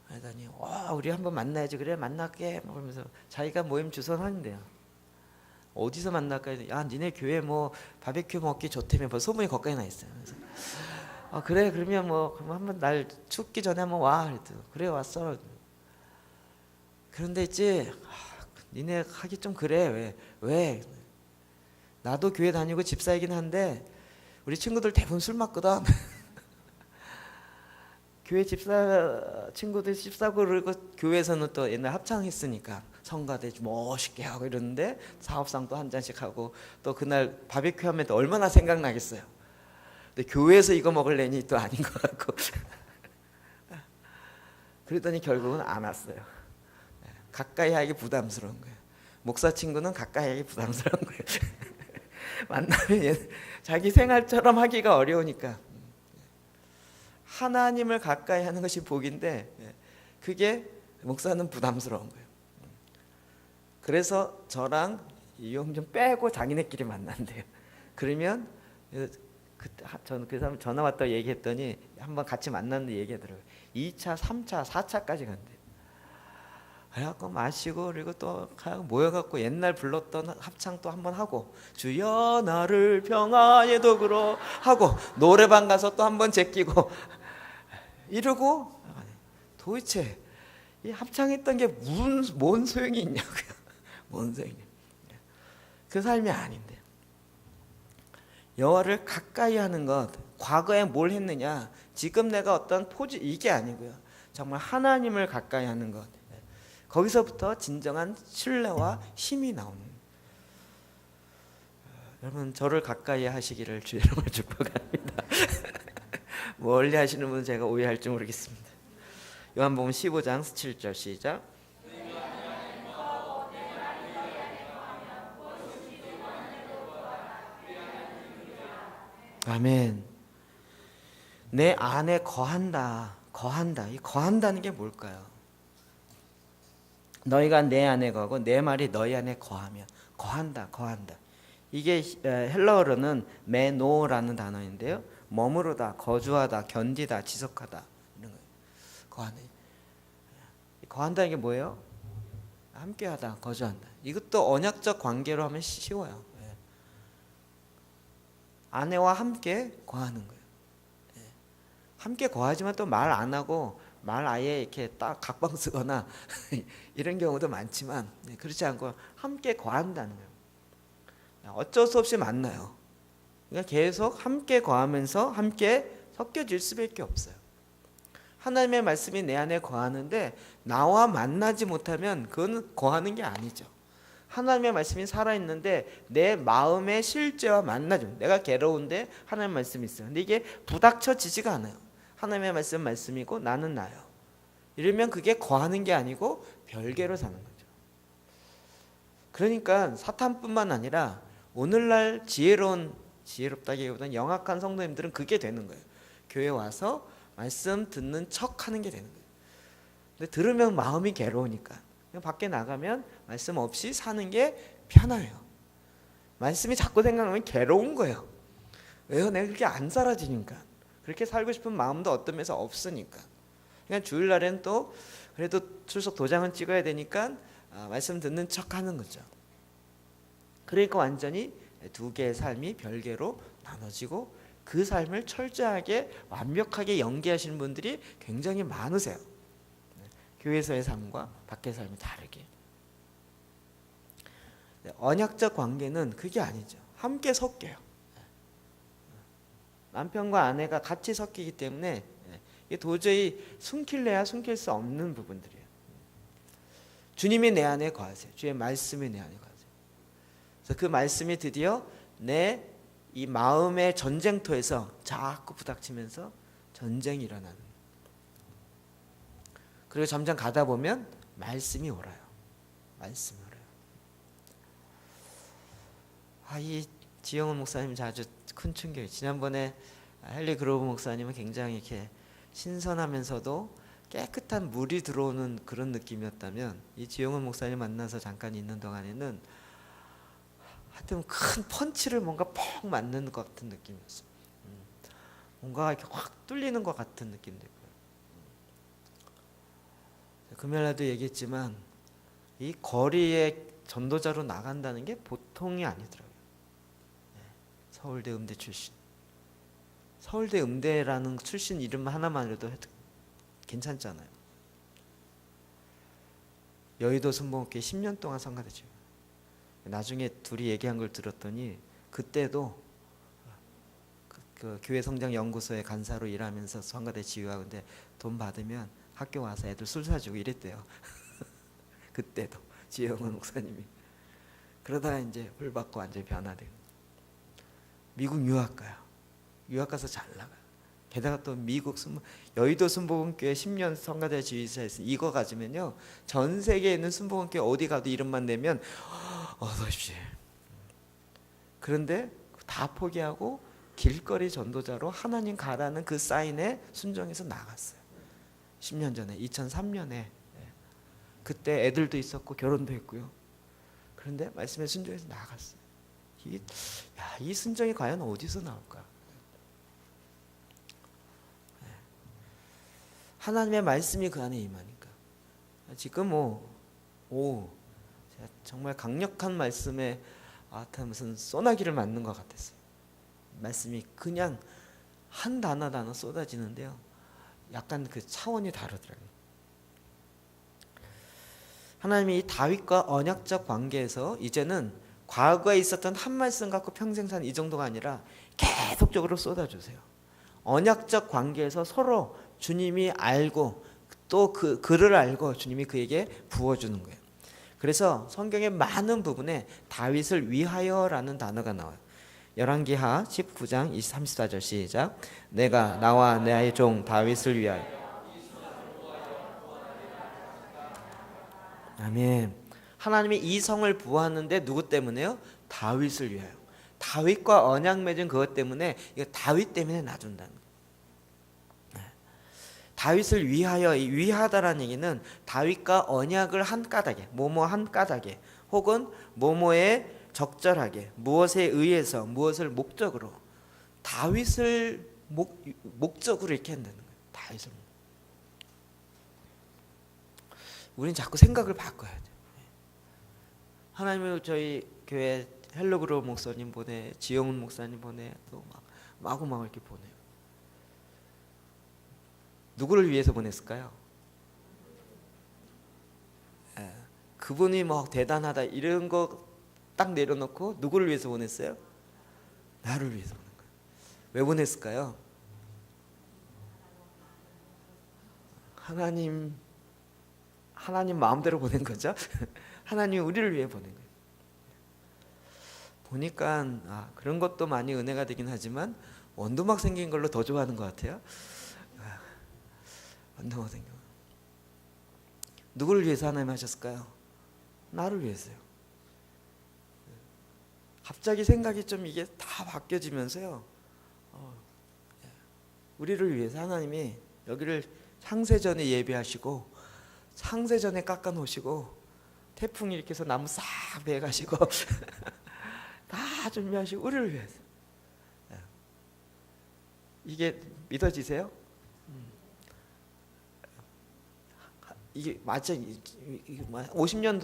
그러더니 우리 한번 만나야지. 그래, 만날게 그러면서 자기가 모임 주소는 하는데요. 어디서 만날까? 니네 교회 뭐 바베큐 먹기 좋다며 벌써 소문이 거기까지 나 있어요. 그래서 그래, 그러면 그럼 한번 날 춥기 전에 한번 와. 그랬더니 그래, 왔어. 그런데 있지, 니네 하기 좀 그래. 왜? 나도 교회 다니고 집사이긴 한데 우리 친구들 대부분 술 먹거든. 교회 집사 친구들 집사고, 그리고 교회에서는 또 옛날 합창했으니까 성가대 멋있게 하고 이러는데 사업상도 한 잔씩 하고 또 그날 바베큐 하면 또 얼마나 생각나겠어요. 근데 교회에서 이거 먹을래니 또 아닌 것 같고 그랬더니 결국은 안 왔어요. 가까이 하기 부담스러운 거예요. 목사 친구는 가까이 하기 부담스러운 거예요. 만나면 자기 생활처럼 하기가 어려우니까. 하나님을 가까이 하는 것이 복인데 그게 목사는 부담스러운 거예요. 그래서 저랑 이용준 빼고 자기네끼리 만난대요. 그러면 저는 그 사람 전화 왔다고 얘기했더니 한번 같이 만났는데 얘기하더라고요. 2차, 3차, 4차까지 간대요. 그래갖고 마시고 그리고 또 모여갖고 옛날 불렀던 합창 또 한번 하고 주여 나를 평안의 도구로 하고 노래방 가서 또 한번 제끼고 이러고 도대체 이 합창했던 게 뭔 소용이 있냐고요. 뭔 소용이. 그 삶이 아닌데. 여호와를 가까이 하는 것, 과거에 뭘 했느냐, 지금 내가 어떤 포즈, 이게 아니고요. 정말 하나님을 가까이 하는 것. 거기서부터 진정한 신뢰와 힘이 나오는. 여러분, 저를 가까이 하시기를 주의 이름으로 축복합니다. 멀리 하시는 분은 제가 오해할지 모르겠습니다. 요한복음 15장 7절 시작. 아멘. 내 안에 거한다. 이 거한다는 게 뭘까요? 너희가 내 안에 거하고 내 말이 너희 안에 거하면 거한다. 이게 헬라어로는 메노라는 단어인데요. 머무르다, 거주하다, 견디다, 지속하다 이런 거예요. 거한다는 게 뭐예요? 함께하다, 거주한다. 이것도 언약적 관계로 하면 쉬워요. 아내와 함께 거하는 거예요. 함께 거하지만 또 말 안 하고 말 아예 이렇게 딱 각방 쓰거나 이런 경우도 많지만 그렇지 않고 함께 거한다는 거예요. 어쩔 수 없이 만나요. 그러니까 계속 함께 거하면서 함께 섞여질 수밖에 없어요. 하나님의 말씀이 내 안에 거하는데 나와 만나지 못하면 그건 거하는 게 아니죠. 하나님의 말씀이 살아있는데 내 마음의 실제와 만나죠. 내가 괴로운데 하나님의 말씀이 있어요. 근데 이게 부닥쳐지지가 않아요. 하나님의 말씀이고 나는 나요. 이러면 그게 거하는 게 아니고 별개로 사는 거죠. 그러니까 사탄뿐만 아니라 오늘날 지혜롭다기보다는 영악한 성도님들은 그게 되는 거예요. 교회 와서 말씀 듣는 척 하는 게 되는 거예요. 근데 들으면 마음이 괴로우니까 그냥 밖에 나가면 말씀 없이 사는 게 편해요. 말씀이 자꾸 생각나면 괴로운 거예요. 왜요? 내가 그렇게 안 살아지니까. 그렇게 살고 싶은 마음도 어떤 면에서 없으니까. 그냥 주일날엔 또 그래도 출석 도장은 찍어야 되니까 말씀 듣는 척 하는 거죠. 그러니까 완전히 두 개의 삶이 별개로 나눠지고 그 삶을 철저하게 완벽하게 연기하시는 분들이 굉장히 많으세요. 교회에서의 삶과 밖의 삶이 다르게. 언약적 관계는 그게 아니죠. 함께 섞여요. 남편과 아내가 같이 섞이기 때문에 이게 도저히 숨길래야 숨길 수 없는 부분들이에요. 주님이 내 안에 거하세요. 주의 말씀이 내 안에 거하세요. 그래서 그 말씀이 드디어 내 이 마음의 전쟁터에서 자꾸 부닥치면서 전쟁이 일어나는. 그리고 점점 가다 보면 말씀이 오라요. 이 지영훈 목사님 아주 큰 충격이. 지난번에 헨리 그로브 목사님은 굉장히 이렇게 신선하면서도 깨끗한 물이 들어오는 그런 느낌이었다면 이 지영훈 목사님 만나서 잠깐 있는 동안에는 하여튼 큰 펀치를 뭔가 퍽 맞는 것 같은 느낌이었어요. 뭔가 이렇게 확 뚫리는 것 같은 느낌도 있고요. 금요일에도 얘기했지만 이 거리에 전도자로 나간다는 게 보통이 아니더라고요. 서울대 음대 출신. 서울대 음대라는 출신 이름 하나만으로도 괜찮잖아요. 여의도 순복음교회 10년 동안 성가대죠. 나중에 둘이 얘기한 걸 들었더니 그때도 그 교회 성장 연구소의 간사로 일하면서 성가대 지휘하고 근데 돈 받으면 학교 와서 애들 술 사주고 이랬대요. 그때도 지영훈 목사님이. 그러다가 이제 홀 받고 완전히 변화되고. 미국 유학가요. 유학 가서 잘 나가요. 게다가 또 미국 여의도 순복음교회 10년 성가대 지휘사에서 이거 가지면요 전 세계에 있는 순복음교회 어디 가도 이름만 내면 어서 오십시오. 그런데 다 포기하고 길거리 전도자로 하나님 가라는 그 사인에 순종해서 나갔어요. 10년 전에 2003년에 그때 애들도 있었고 결혼도 했고요. 그런데 말씀에 순종해서 나갔어요. 이 순종이 과연 어디서 나올까? 하나님의 말씀이 그 안에 임하니까. 지금 정말 강력한 말씀에 무슨 소나기를 맞는 것 같았어요. 말씀이 그냥 한 단어 쏟아지는데요. 약간 그 차원이 다르더라고요. 하나님이 이 다윗과 언약적 관계에서 이제는 과거에 있었던 한 말씀 갖고 평생 산 이 정도가 아니라 계속적으로 쏟아주세요. 언약적 관계에서 서로 주님이 알고 또 그를 알고 주님이 그에게 부어주는 거예요. 그래서 성경의 많은 부분에 다윗을 위하여라는 단어가 나와요. 열왕기하 19장 34절 시작. 내가 나와 내 종 다윗을 위하여. 아멘. 하나님이 이 성을 부어하는데 누구 때문에요? 다윗을 위하여. 다윗과 언약 맺은 그것 때문에 이거 다윗 때문에 놔둔다는 거예요. 다윗을 위하여, 이 위하다라는 얘기는 다윗과 언약을 한 까닭에, 뭐뭐 한 까닭에, 혹은 뭐뭐에 적절하게, 무엇에 의해서, 무엇을 목적으로, 다윗을 목적으로 이렇게 한다는 거예요. 다윗을. 우리는 자꾸 생각을 바꿔야 돼요. 하나님은 저희 교회 헬로그룹 목사님 보내, 지영훈 목사님 보내, 또 막 마구마구 이렇게 보내요. 누구를 위해서 보냈을까요? 그분이 뭐 대단하다 이런 거 딱 내려놓고 누구를 위해서 보냈어요? 나를 위해서 보낸 거예요. 왜 보냈을까요? 하나님 마음대로 보낸 거죠. 하나님이 우리를 위해 보낸 거예요. 보니까 그런 것도 많이 은혜가 되긴 하지만 원두막 생긴 걸로 더 좋아하는 것 같아요. 원두막 생긴 거. 누구를 위해서 하나님 하셨을까요? 나를 위해서요. 갑자기 생각이 좀 이게 다 바뀌어지면서요. 우리를 위해서 하나님이 여기를 창세전에 예배하시고 창세전에 깎아 놓으시고 태풍이 이렇게 해서 나무 싹 베가시고 다 준비하시고 우리를 위해서. 이게 믿어지세요? 이게 맞죠? 50년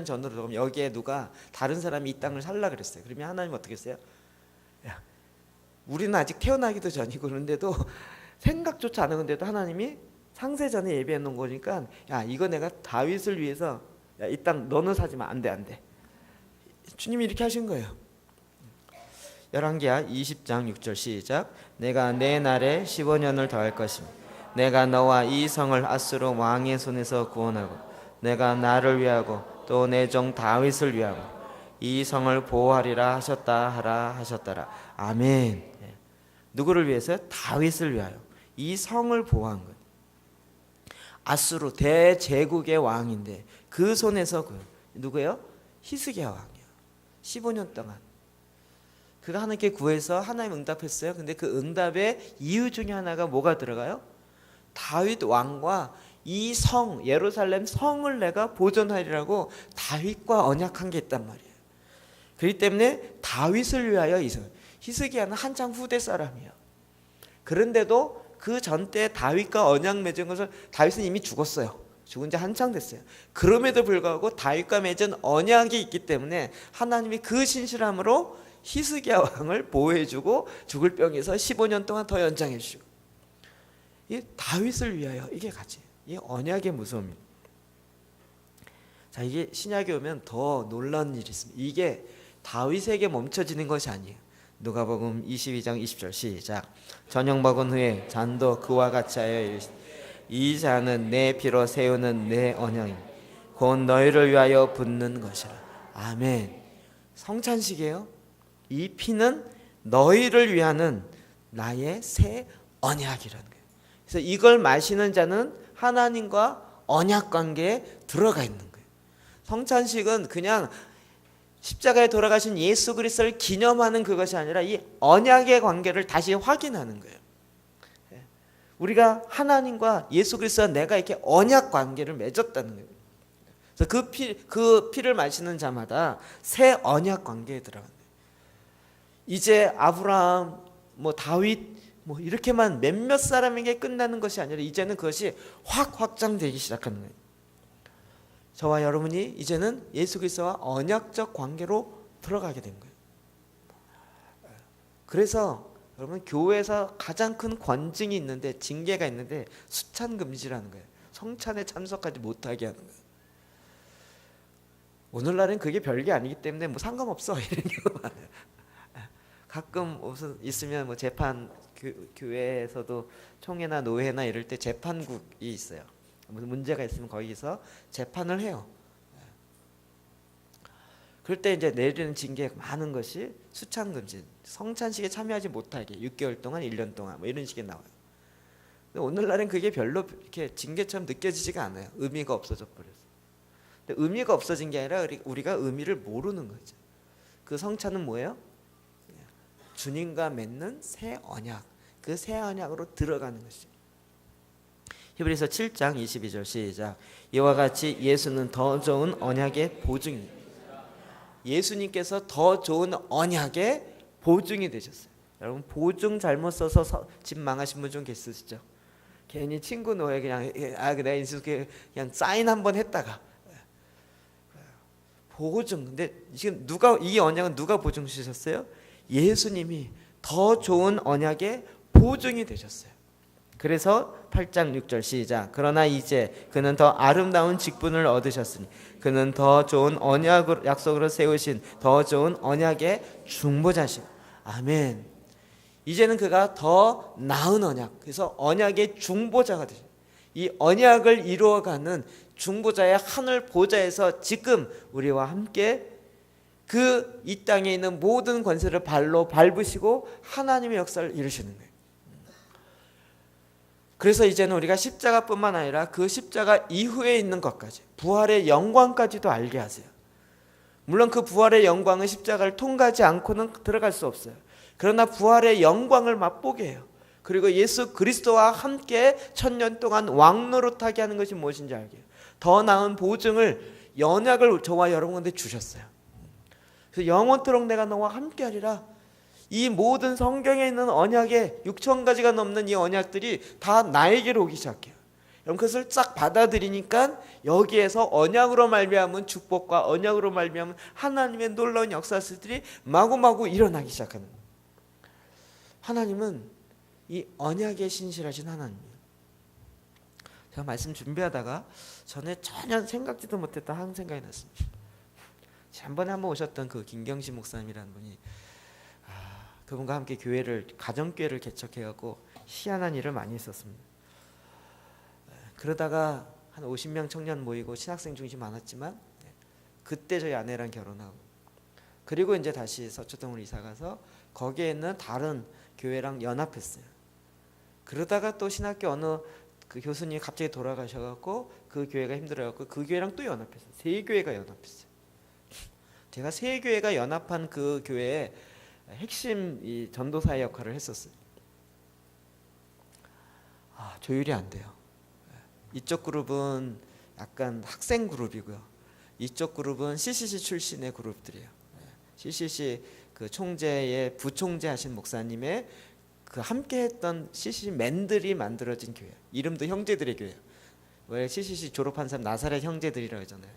전으로 그럼 여기에 누가 다른 사람이 이 땅을 살라 그랬어요. 그러면 하나님 어떻게 했어요? 야, 우리는 아직 태어나기도 전이고 그런데도 생각조차 안 하는데도 하나님이 창세전에 예배해 놓은 거니까 야 이거 내가 다윗을 위해서 야, 이 땅 너는 사지마. 안 돼. 주님이 이렇게 하신 거예요. 열왕기하 20장 6절 시작. 내가 내 날에 15년을 더할 것이며 내가 너와 이 성을 앗수르 왕의 손에서 구원하고 내가 나를 위하고 또 내 종 다윗을 위하고 이 성을 보호하리라 하셨더라. 아멘. 누구를 위해서요? 다윗을 위하여 이 성을 보호한 거예요. 앗수르 대제국의 왕인데 그 손에서 누구예요? 히스기야 왕이요. 15년 동안 그가 하나님께 구해서 하나님 응답했어요. 근데 그 응답의 이유 중에 하나가 뭐가 들어가요? 다윗 왕과 이 성 예루살렘 성을 내가 보존하리라고 다윗과 언약한 게 있단 말이에요. 그렇기 때문에 다윗을 위하여 히스기야는 한창 후대 사람이에요. 그런데도 그 전때 다윗과 언약 맺은 것을 다윗은 이미 죽었어요. 죽은 지 한창 됐어요. 그럼에도 불구하고 다윗과 맺은 언약이 있기 때문에 하나님이 그 신실함으로 히스기야 왕을 보호해주고 죽을 병에서 15년 동안 더 연장해 주시고 이 다윗을 위하여 이게 가치, 이 언약의 무서움입니다. 자, 이게 신약에 오면 더 놀라운 일이 있습니다. 이게 다윗에게 멈춰지는 것이 아니에요. 누가복음 22장 20절 시작. 저녁 먹은 후에 잔도 그와 같이 하여 이르시되 이 잔은 내 피로 세우는 내 언약이니 곧 너희를 위하여 붓는 것이라. 아멘. 성찬식이에요. 이 피는 너희를 위하는 나의 새 언약이라는 거예요. 그래서 이걸 마시는 자는 하나님과 언약 관계에 들어가 있는 거예요. 성찬식은 그냥 십자가에 돌아가신 예수 그리스도를 기념하는 그것이 아니라 이 언약의 관계를 다시 확인하는 거예요. 우리가 하나님과 예수 그리스도와 내가 이렇게 언약 관계를 맺었다는 거예요. 그래서 그 피를 마시는 자마다 새 언약 관계에 들어가는 거예요. 이제 아브라함, 다윗, 이렇게만 몇몇 사람에게 끝나는 것이 아니라 이제는 그것이 확장되기 시작하는 거예요. 저와 여러분이 이제는 예수 그리스도와 언약적 관계로 들어가게 된 거예요. 그래서 여러분 교회에서 가장 큰 권징이 있는데 징계가 있는데 수찬 금지라는 거예요. 성찬에 참석하지 못하게 하는 거예요. 오늘날은 그게 별게 아니기 때문에 상관없어 이런 경우 많아요. 가끔 있으면 재판 교회에서도 총회나 노회나 이럴 때 재판국이 있어요. 무슨 문제가 있으면 거기서 재판을 해요. 그럴 때 이제 내리는 징계 많은 것이 수찬 금지, 성찬식에 참여하지 못하게 6개월 동안, 1년 동안 이런 식의 나와요. 근데 오늘날은 그게 별로 이렇게 징계처럼 느껴지지가 않아요. 의미가 없어져 버려서. 근데 의미가 없어진 게 아니라 우리가 의미를 모르는 거죠. 그 성찬은 뭐예요? 주님과 맺는 새 언약, 그 새 언약으로 들어가는 것이죠. 히브리서 7장 22절 시작. 이와 같이 예수는 더 좋은 언약의 보증이, 예수님께서 더 좋은 언약의 보증이 되셨어요. 여러분, 보증 잘못 써서 집 망하신 분 좀 계시죠? 괜히 친구 노예 그냥 내가 인수에 그냥 사인 한번 했다가 보증. 근데 지금 누가, 이 언약은 누가 보증 주셨어요? 예수님이 더 좋은 언약의 보증이 되셨어요. 그래서 8장 6절 시작. 그러나 이제 그는 더 아름다운 직분을 얻으셨으니 그는 더 좋은 언약으로, 약속으로 세우신 더 좋은 언약의 중보자시오. 아멘. 이제는 그가 더 나은 언약, 그래서 언약의 중보자가 되죠. 이 언약을 이루어가는 중보자의 하늘 보좌에서 지금 우리와 함께 그 이 땅에 있는 모든 권세를 발로 밟으시고 하나님의 역사를 이루시는 거예요. 그래서 이제는 우리가 십자가뿐만 아니라 그 십자가 이후에 있는 것까지, 부활의 영광까지도 알게 하세요. 물론 그 부활의 영광은 십자가를 통과하지 않고는 들어갈 수 없어요. 그러나 부활의 영광을 맛보게 해요. 그리고 예수 그리스도와 함께 1000년 동안 왕노릇하게 하는 것이 무엇인지 알게 해요. 더 나은 보증을, 언약을 저와 여러분한테 주셨어요. 그래서 영원토록 내가 너와 함께하리라. 이 모든 성경에 있는 언약의 6000가지가 넘는 이 언약들이 다 나에게로 오기 시작해요. 여러분, 그것을 쫙 받아들이니까 여기에서 언약으로 말미암은 축복과 언약으로 말미암은 하나님의 놀라운 역사들이 마구마구 일어나기 시작하는 거예요. 하나님은 이 언약에 신실하신 하나님이에요. 제가 말씀 준비하다가 전에 전혀 생각지도 못했던 한 생각이 났습니다. 지난번에 한번 오셨던 그 김경신 목사님이라는 분이 그분과 함께 교회를, 가정교회를 개척해갖고 희한한 일을 많이 했었습니다. 그러다가 한 50명 청년 모이고 신학생 중심 많았지만 그때 저희 아내랑 결혼하고, 그리고 이제 다시 서초동으로 이사가서 거기에 있는 다른 교회랑 연합했어요. 그러다가 또 신학교 어느 그 교수님이 갑자기 돌아가셔갖고 그 교회가 힘들어갖고 그 교회랑 또 연합했어요. 세 교회가 연합했어요. 제가 세 교회가 연합한 그 교회에 핵심 이 전도사의 역할을 했었어요. 조율이 안 돼요. 이쪽 그룹은 약간 학생 그룹이고요. 이쪽 그룹은 CCC 출신의 그룹들이에요. CCC 그 총재의 부총재 하신 목사님의 그 함께했던 CCC 맨들이 만들어진 교회. 이름도 형제들의 교회. 왜 CCC 졸업한 사람 나사렛 형제들이라고 하잖아요.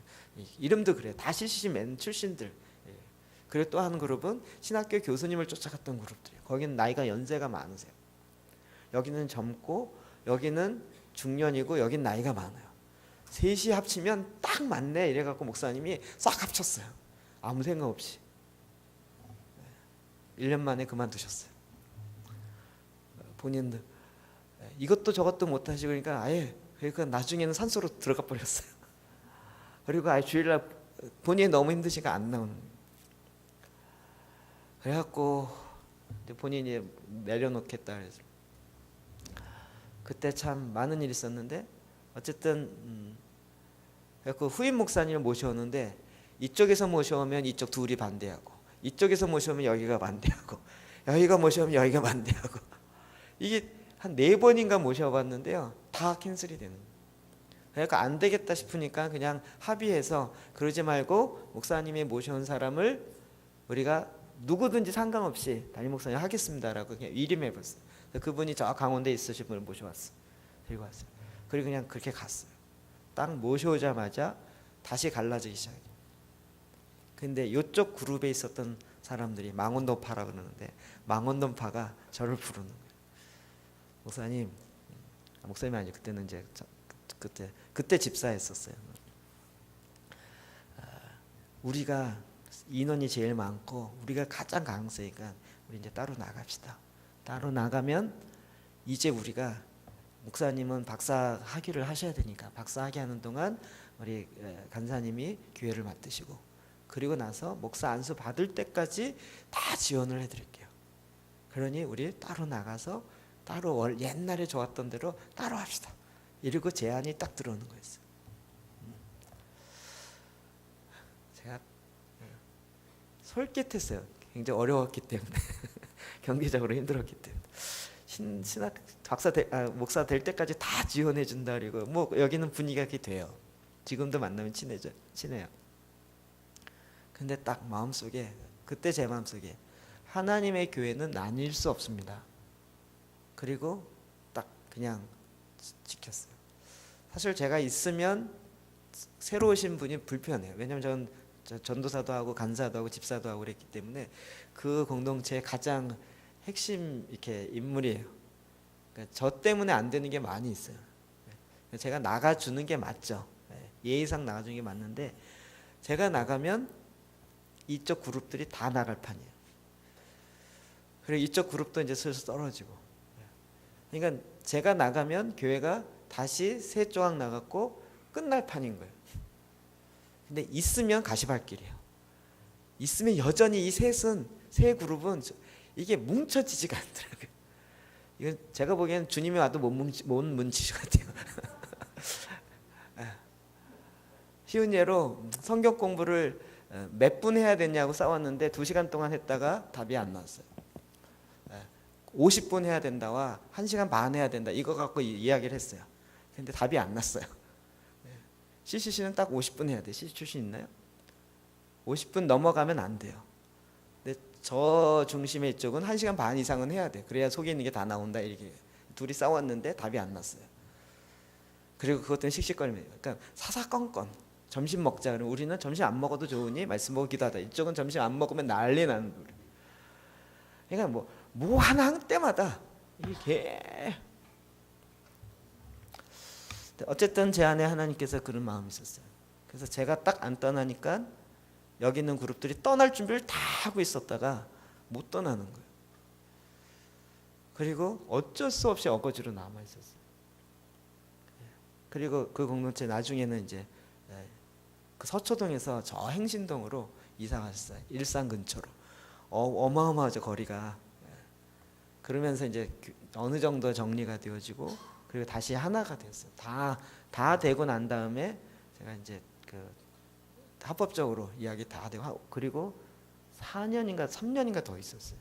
이름도 그래요. 다 CCC 맨 출신들. 그리고 또 한 그룹은 신학교 교수님을 쫓아갔던 그룹들이에요. 거기는 나이가 연세가 많으세요. 여기는 젊고 여기는 중년이고 여긴 나이가 많아요. 셋이 합치면 딱 맞네 이래갖고 목사님이 싹 합쳤어요. 아무 생각 없이. 1년 만에 그만두셨어요. 본인들 이것도 저것도 못하시고 그러니까 아예, 그러니까 나중에는 산소로 들어가 버렸어요. 그리고 아예 주일날 본인이 너무 힘드시니까 안 나오는 거예요. 그래갖고 본인이 내려놓겠다 그래서 그때 참 많은 일이 있었는데 어쨌든 그래갖고 후임 목사님을 모셔오는데 이쪽에서 모셔오면 이쪽 둘이 반대하고 이쪽에서 모셔오면 여기가 반대하고 여기가 모셔오면 여기가 반대하고 이게 한 4번인가 모셔봤는데요 다 캔슬이 되는 거예요. 그러니까 안 되겠다 싶으니까 그냥 합의해서 그러지 말고 목사님이 모셔온 사람을 우리가 누구든지 상관없이 담임 목사님 하겠습니다라고 그냥 위임해봤어요. 그분이 저 강원도에 있으신 분을 모셔왔어요. 데리고 왔어요. 그리고 그냥 그렇게 갔어요. 딱 모셔오자마자 다시 갈라지기 시작해요. 근데 이쪽 그룹에 있었던 사람들이 망원동파라고 그러는데 망원동파가 저를 부르는 거예요. 목사님, 목사님이 아니고 그때는 이제 그때 집사했었어요. 우리가 인원이 제일 많고 우리가 가장 강세니까 우리 이제 따로 나갑시다. 따로 나가면 이제 우리가 목사님은 박사 학위를 하셔야 되니까 박사 학위 하는 동안 우리 간사님이 교회를 맡으시고 그리고 나서 목사 안수 받을 때까지 다 지원을 해드릴게요. 그러니 우리 따로 나가서 따로 옛날에 좋았던 대로 따로 합시다. 이러고 제안이 딱 들어오는 거였어요. 제가 솔깃했어요. 굉장히 어려웠기 때문에 경제적으로 힘들었기 때문에 신학 목사 될 때까지 다 지원해 준다. 그리고 뭐 여기는 분위기가 그렇게 돼요. 지금도 만나면 친해요. 근데 딱 마음속에, 그때 제 마음속에 하나님의 교회는 나뉠 수 없습니다. 그리고 딱 그냥 지켰어요. 사실 제가 있으면 새로 오신 분이 불편해요. 왜냐하면 저는 전도사도 하고 간사도 하고 집사도 하고 그랬기 때문에 그 공동체의 가장 핵심 이렇게 인물이에요. 그러니까 저 때문에 안 되는 게 많이 있어요. 제가 나가주는 게 맞죠. 예의상 나가주는 게 맞는데 제가 나가면 이쪽 그룹들이 다 나갈 판이에요. 그리고 이쪽 그룹도 이제 슬슬 떨어지고. 그러니까 제가 나가면 교회가 다시 새 조각 나갔고 끝날 판인 거예요. 근데 있으면 가시밭길이에요. 있으면 여전히 이 세 그룹은 이게 뭉쳐지지가 않더라고요. 이건 제가 보기에는 주님이 와도 못 뭉치실 것 같아요. 쉬운 예로 성경 공부를 몇 분 해야 되냐고 싸웠는데 2시간 동안 했다가 답이 안 나왔어요. 50분 해야 된다와 1시간 반 해야 된다. 이거 갖고 이야기를 했어요. 근데 답이 안 났어요. CCC는 딱 50분 해야 돼. CC 출신 있나요? 50분 넘어가면 안 돼요. 근데 저 중심의 이쪽은 1시간 반 이상은 해야 돼. 그래야 속에 있는 게 다 나온다. 이렇게 둘이 싸웠는데 답이 안 났어요. 그리고 그것들은 씩씩거리면서, 그러니까 사사건건 점심 먹자. 그러면 우리는 점심 안 먹어도 좋으니 말씀 보고 기도하다. 이쪽은 점심 안 먹으면 난리 나는 거예요. 그러니까 뭐 하나 할 때마다 이게 어쨌든 제 안에 하나님께서 그런 마음이 있었어요. 그래서 제가 딱 안 떠나니까 여기 있는 그룹들이 떠날 준비를 다 하고 있었다가 못 떠나는 거예요. 그리고 어쩔 수 없이 어거지로 남아 있었어요. 그리고 그 공동체 나중에는 이제 그 서초동에서 저 행신동으로 이사 갔어요. 일산 근처로. 어마어마하죠, 거리가. 그러면서 이제 어느 정도 정리가 되어지고 그리고 다시 하나가 됐어요. 다 되고 난 다음에 제가 이제 그 합법적으로 이야기 다 되고, 그리고 4년인가 3년인가 더 있었어요.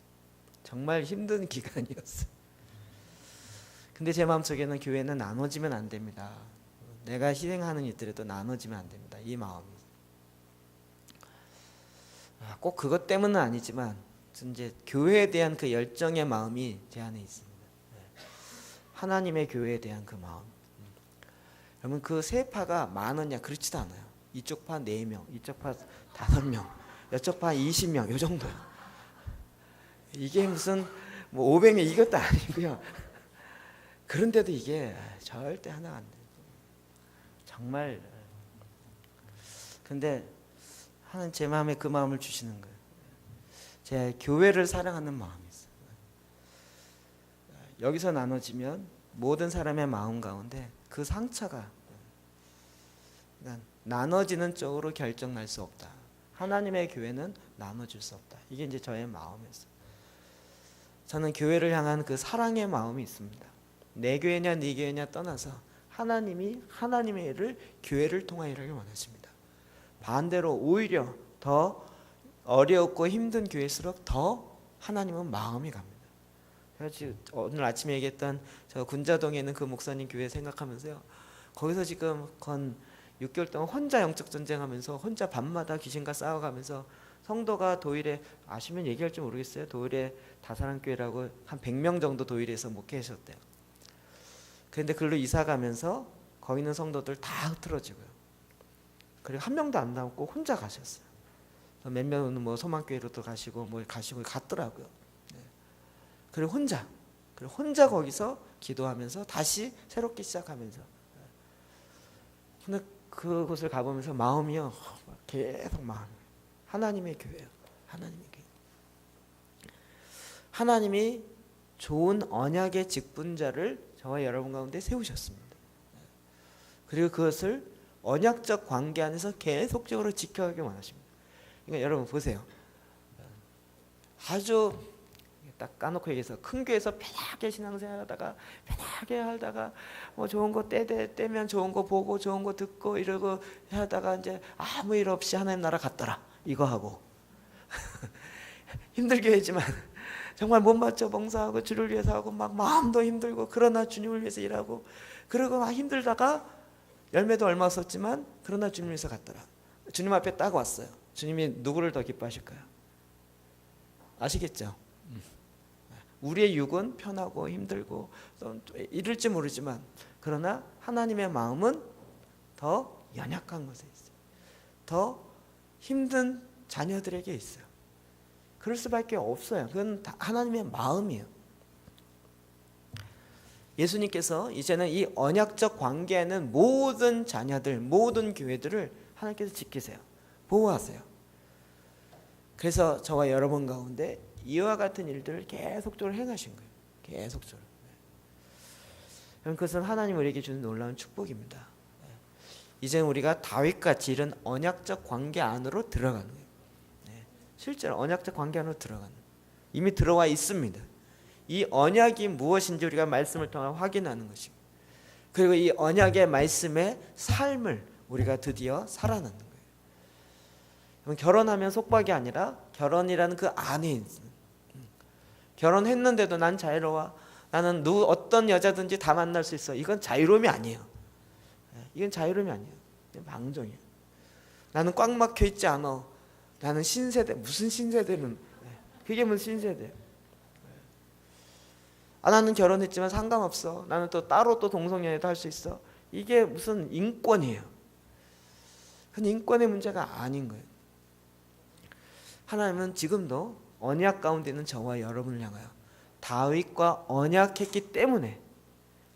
정말 힘든 기간이었어요. 근데 제 마음속에는 교회는 나눠지면 안 됩니다. 내가 희생하는 일들에도 나눠지면 안 됩니다. 이 마음이. 꼭 그것 때문은 아니지만 이제 교회에 대한 그 열정의 마음이 제 안에 있습니다. 하나님의 교회에 대한 그 마음. 여러분 그 세 파가 많으냐 그렇지도 않아요. 이쪽 파 4명, 이쪽 파 5명, 이쪽 파 20명 이 정도요. 이게 무슨 뭐 500명 이것도 아니고요. 그런데도 이게 절대 하나가 안 돼요. 정말. 근데 하나님 제 마음에 그 마음을 주시는 거예요. 제 교회를 사랑하는 마음이 있어요. 여기서 나눠지면 모든 사람의 마음 가운데 그 상처가, 그러니까 나눠지는 쪽으로 결정날 수 없다. 하나님의 교회는 나눠줄 수 없다. 이게 이제 저의 마음이었어요. 저는 교회를 향한 그 사랑의 마음이 있습니다. 내 교회냐 네 교회냐 떠나서 하나님이 하나님의 일을 교회를 통하여 일하길 원하십니다. 반대로 오히려 더 어렵고 힘든 교회일수록 더 하나님은 마음이 갑니다. 그래서 오늘 아침에 얘기했던 저 군자동에 있는 그 목사님 교회 생각하면서요. 거기서 지금 건 6개월 동안 혼자 영적 전쟁하면서 혼자 밤마다 귀신과 싸워가면서 성도가 도일에, 아시면 얘기할지 모르겠어요. 도일에 다사랑교회라고 한 100명 정도 도일에서 목회하셨대요. 그런데 글로 이사 가면서 거기 있는 성도들 다 흐트러지고요. 그리고 한 명도 안 남고 혼자 가셨어요. 몇 명은 뭐 소망교회로도 가시고 뭐 가시고 갔더라고요. 그리고 혼자 거기서 기도하면서 다시 새롭게 시작하면서. 근데 그곳을 가보면서 마음이요, 계속 마음이 하나님의 교회예요. 하나님의 교회. 하나님이 좋은 언약의 직분자를 저와 여러분 가운데 세우셨습니다. 그리고 그것을 언약적 관계 안에서 계속적으로 지켜가길 원하십니다. 그러니까 여러분 보세요. 아주 딱 까놓고 얘기해서 큰 교회에서 편하게 신앙생활하다가 편하게 하다가 뭐 좋은 거 때면 좋은 거 보고 좋은 거 듣고 이러고 하다가 이제 아무 일 없이 하나님 나라 갔더라 이거 하고 힘들게 했지만 정말 못 맞춰 봉사하고 주를 위해서 하고 막 마음도 힘들고 그러나 주님을 위해서 일하고 그러고 막 힘들다가 열매도 얼마 없었지만 그러나 주님을 위해서 갔더라. 주님 앞에 딱 왔어요. 주님이 누구를 더 기뻐하실까요? 아시겠죠? 우리의 육은 편하고 힘들고 이럴지 모르지만 그러나 하나님의 마음은 더 연약한 것에 있어요. 더 힘든 자녀들에게 있어요. 그럴 수밖에 없어요. 그건 하나님의 마음이에요. 예수님께서 이제는 이 언약적 관계에는 모든 자녀들, 모든 교회들을 하나님께서 지키세요. 보호하세요. 그래서 저와 여러분 가운데 이와 같은 일들을 계속적으로 행하신 거예요. 계속적으로. 그것은 하나님 우리에게 주는 놀라운 축복입니다. 이제 우리가 다윗같이 이런 언약적 관계 안으로 들어가는 거예요. 실제로 언약적 관계 안으로 들어가는 거예요. 이미 들어와 있습니다. 이 언약이 무엇인지 우리가 말씀을 통해 확인하는 것이고 그리고 이 언약의 말씀의 삶을 우리가 드디어 살아나는 거예요. 결혼하면 속박이 아니라 결혼이라는 그 안에 있는 결혼했는데도 난 자유로워. 나는 어떤 여자든지 다 만날 수 있어. 이건 자유로움이 아니에요. 이건 자유로움이 아니에요. 방종이에요. 나는 꽉 막혀 있지 않아. 나는 신세대. 무슨 신세대는 그게 무슨 신세대예요. 나는 결혼했지만 상관없어. 나는 또 따로 또 동성연애도 할 수 있어. 이게 무슨 인권이에요. 그건 인권의 문제가 아닌 거예요. 하나님은 지금도 언약 가운데 있는 저와 여러분을 향하여 다윗과 언약했기 때문에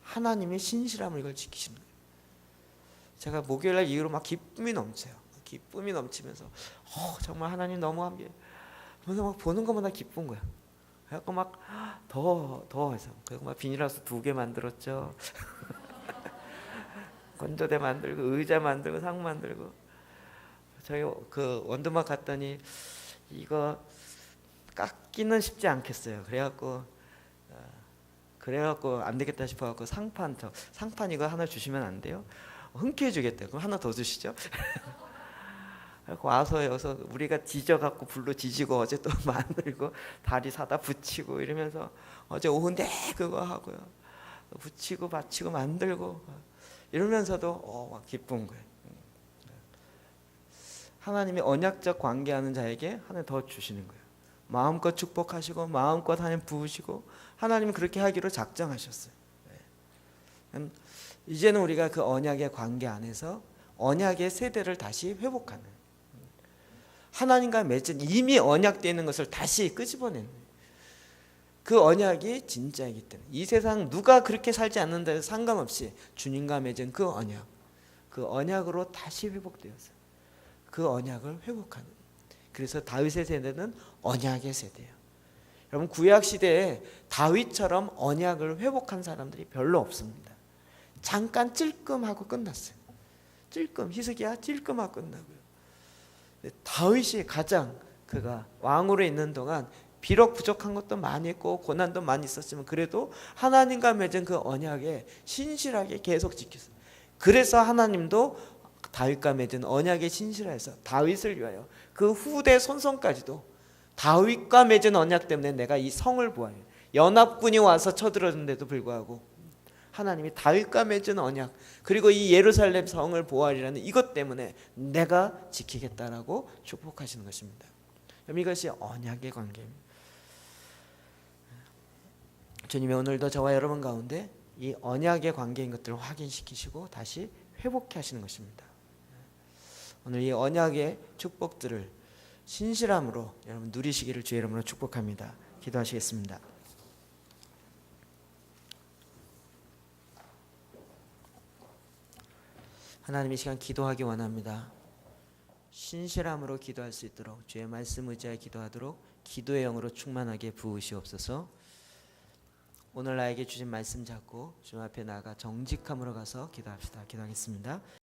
하나님의 신실함을 이걸 지키시는 거예요. 제가 목요일날 이후로 막 기쁨이 넘쳐요. 기쁨이 넘치면서 정말 하나님 너무 함께 그래서 막 보는 것마다 기쁜 거야. 그래갖고 막 더 해서 그리고 막 비닐하우스 2개 만들었죠. 건조대 만들고 의자 만들고 상 만들고 저희 그 원두막 갔더니 이거 깎기는 쉽지 않겠어요. 그래갖고 안 되겠다 싶어갖고 상판 이거 하나 주시면 안 돼요? 흔쾌히 주겠대요. 그럼 하나 더 주시죠. 그래서 와서 여기서 우리가 뒤져갖고 불로 뒤지고 어제 또 만들고 다리 사다 붙이고 이러면서 어제 오후 내 그거 하고요. 붙이고 받치고 만들고 이러면서도 막 기쁜 거예요. 하나님이 언약적 관계하는 자에게 하나 더 주시는 거예요. 마음껏 축복하시고 마음껏 하나님 부으시고 하나님은 그렇게 하기로 작정하셨어요. 이제는 우리가 그 언약의 관계 안에서 언약의 세대를 다시 회복하는 하나님과 맺은 이미 언약되어 있는 것을 다시 끄집어내는 그 언약이 진짜이기 때문에 이 세상 누가 그렇게 살지 않는다 해서 상관없이 주님과 맺은 그 언약으로 다시 회복되어서 그 언약을 회복하는 그래서 다윗의 세대는 언약의 세대예요. 여러분 구약 시대에 다윗처럼 언약을 회복한 사람들이 별로 없습니다. 잠깐 찔끔하고 끝났어요. 히스기야 찔끔하고 끝나고요. 다윗이 가장 그가 왕으로 있는 동안 비록 부족한 것도 많이 있고 고난도 많이 있었지만 그래도 하나님과 맺은 그 언약에 신실하게 계속 지켰어요. 그래서 하나님도 다윗과 맺은 언약에 신실해서 다윗을 위하여 그 후대 손손까지도 다윗과 맺은 언약 때문에 내가 이 성을 보아요. 연합군이 와서 쳐들었는데도 불구하고 하나님이 다윗과 맺은 언약 그리고 이 예루살렘 성을 보호하리라는 이것 때문에 내가 지키겠다라고 축복하시는 것입니다. 이것이 언약의 관계입니다. 주님이 오늘도 저와 여러분 가운데 이 언약의 관계인 것들을 확인시키시고 다시 회복해 하시는 것입니다. 오늘 이 언약의 축복들을 신실함으로 여러분 누리시기를 주의 이름으로 축복합니다. 기도하시겠습니다. 하나님 이 시간 기도하기 원합니다. 신실함으로 기도할 수 있도록 주의 말씀 의지하여 기도하도록 기도의 영으로 충만하게 부으시옵소서. 오늘 나에게 주신 말씀 잡고 주님 앞에 나아가 정직함으로 가서 기도합시다. 기도하겠습니다.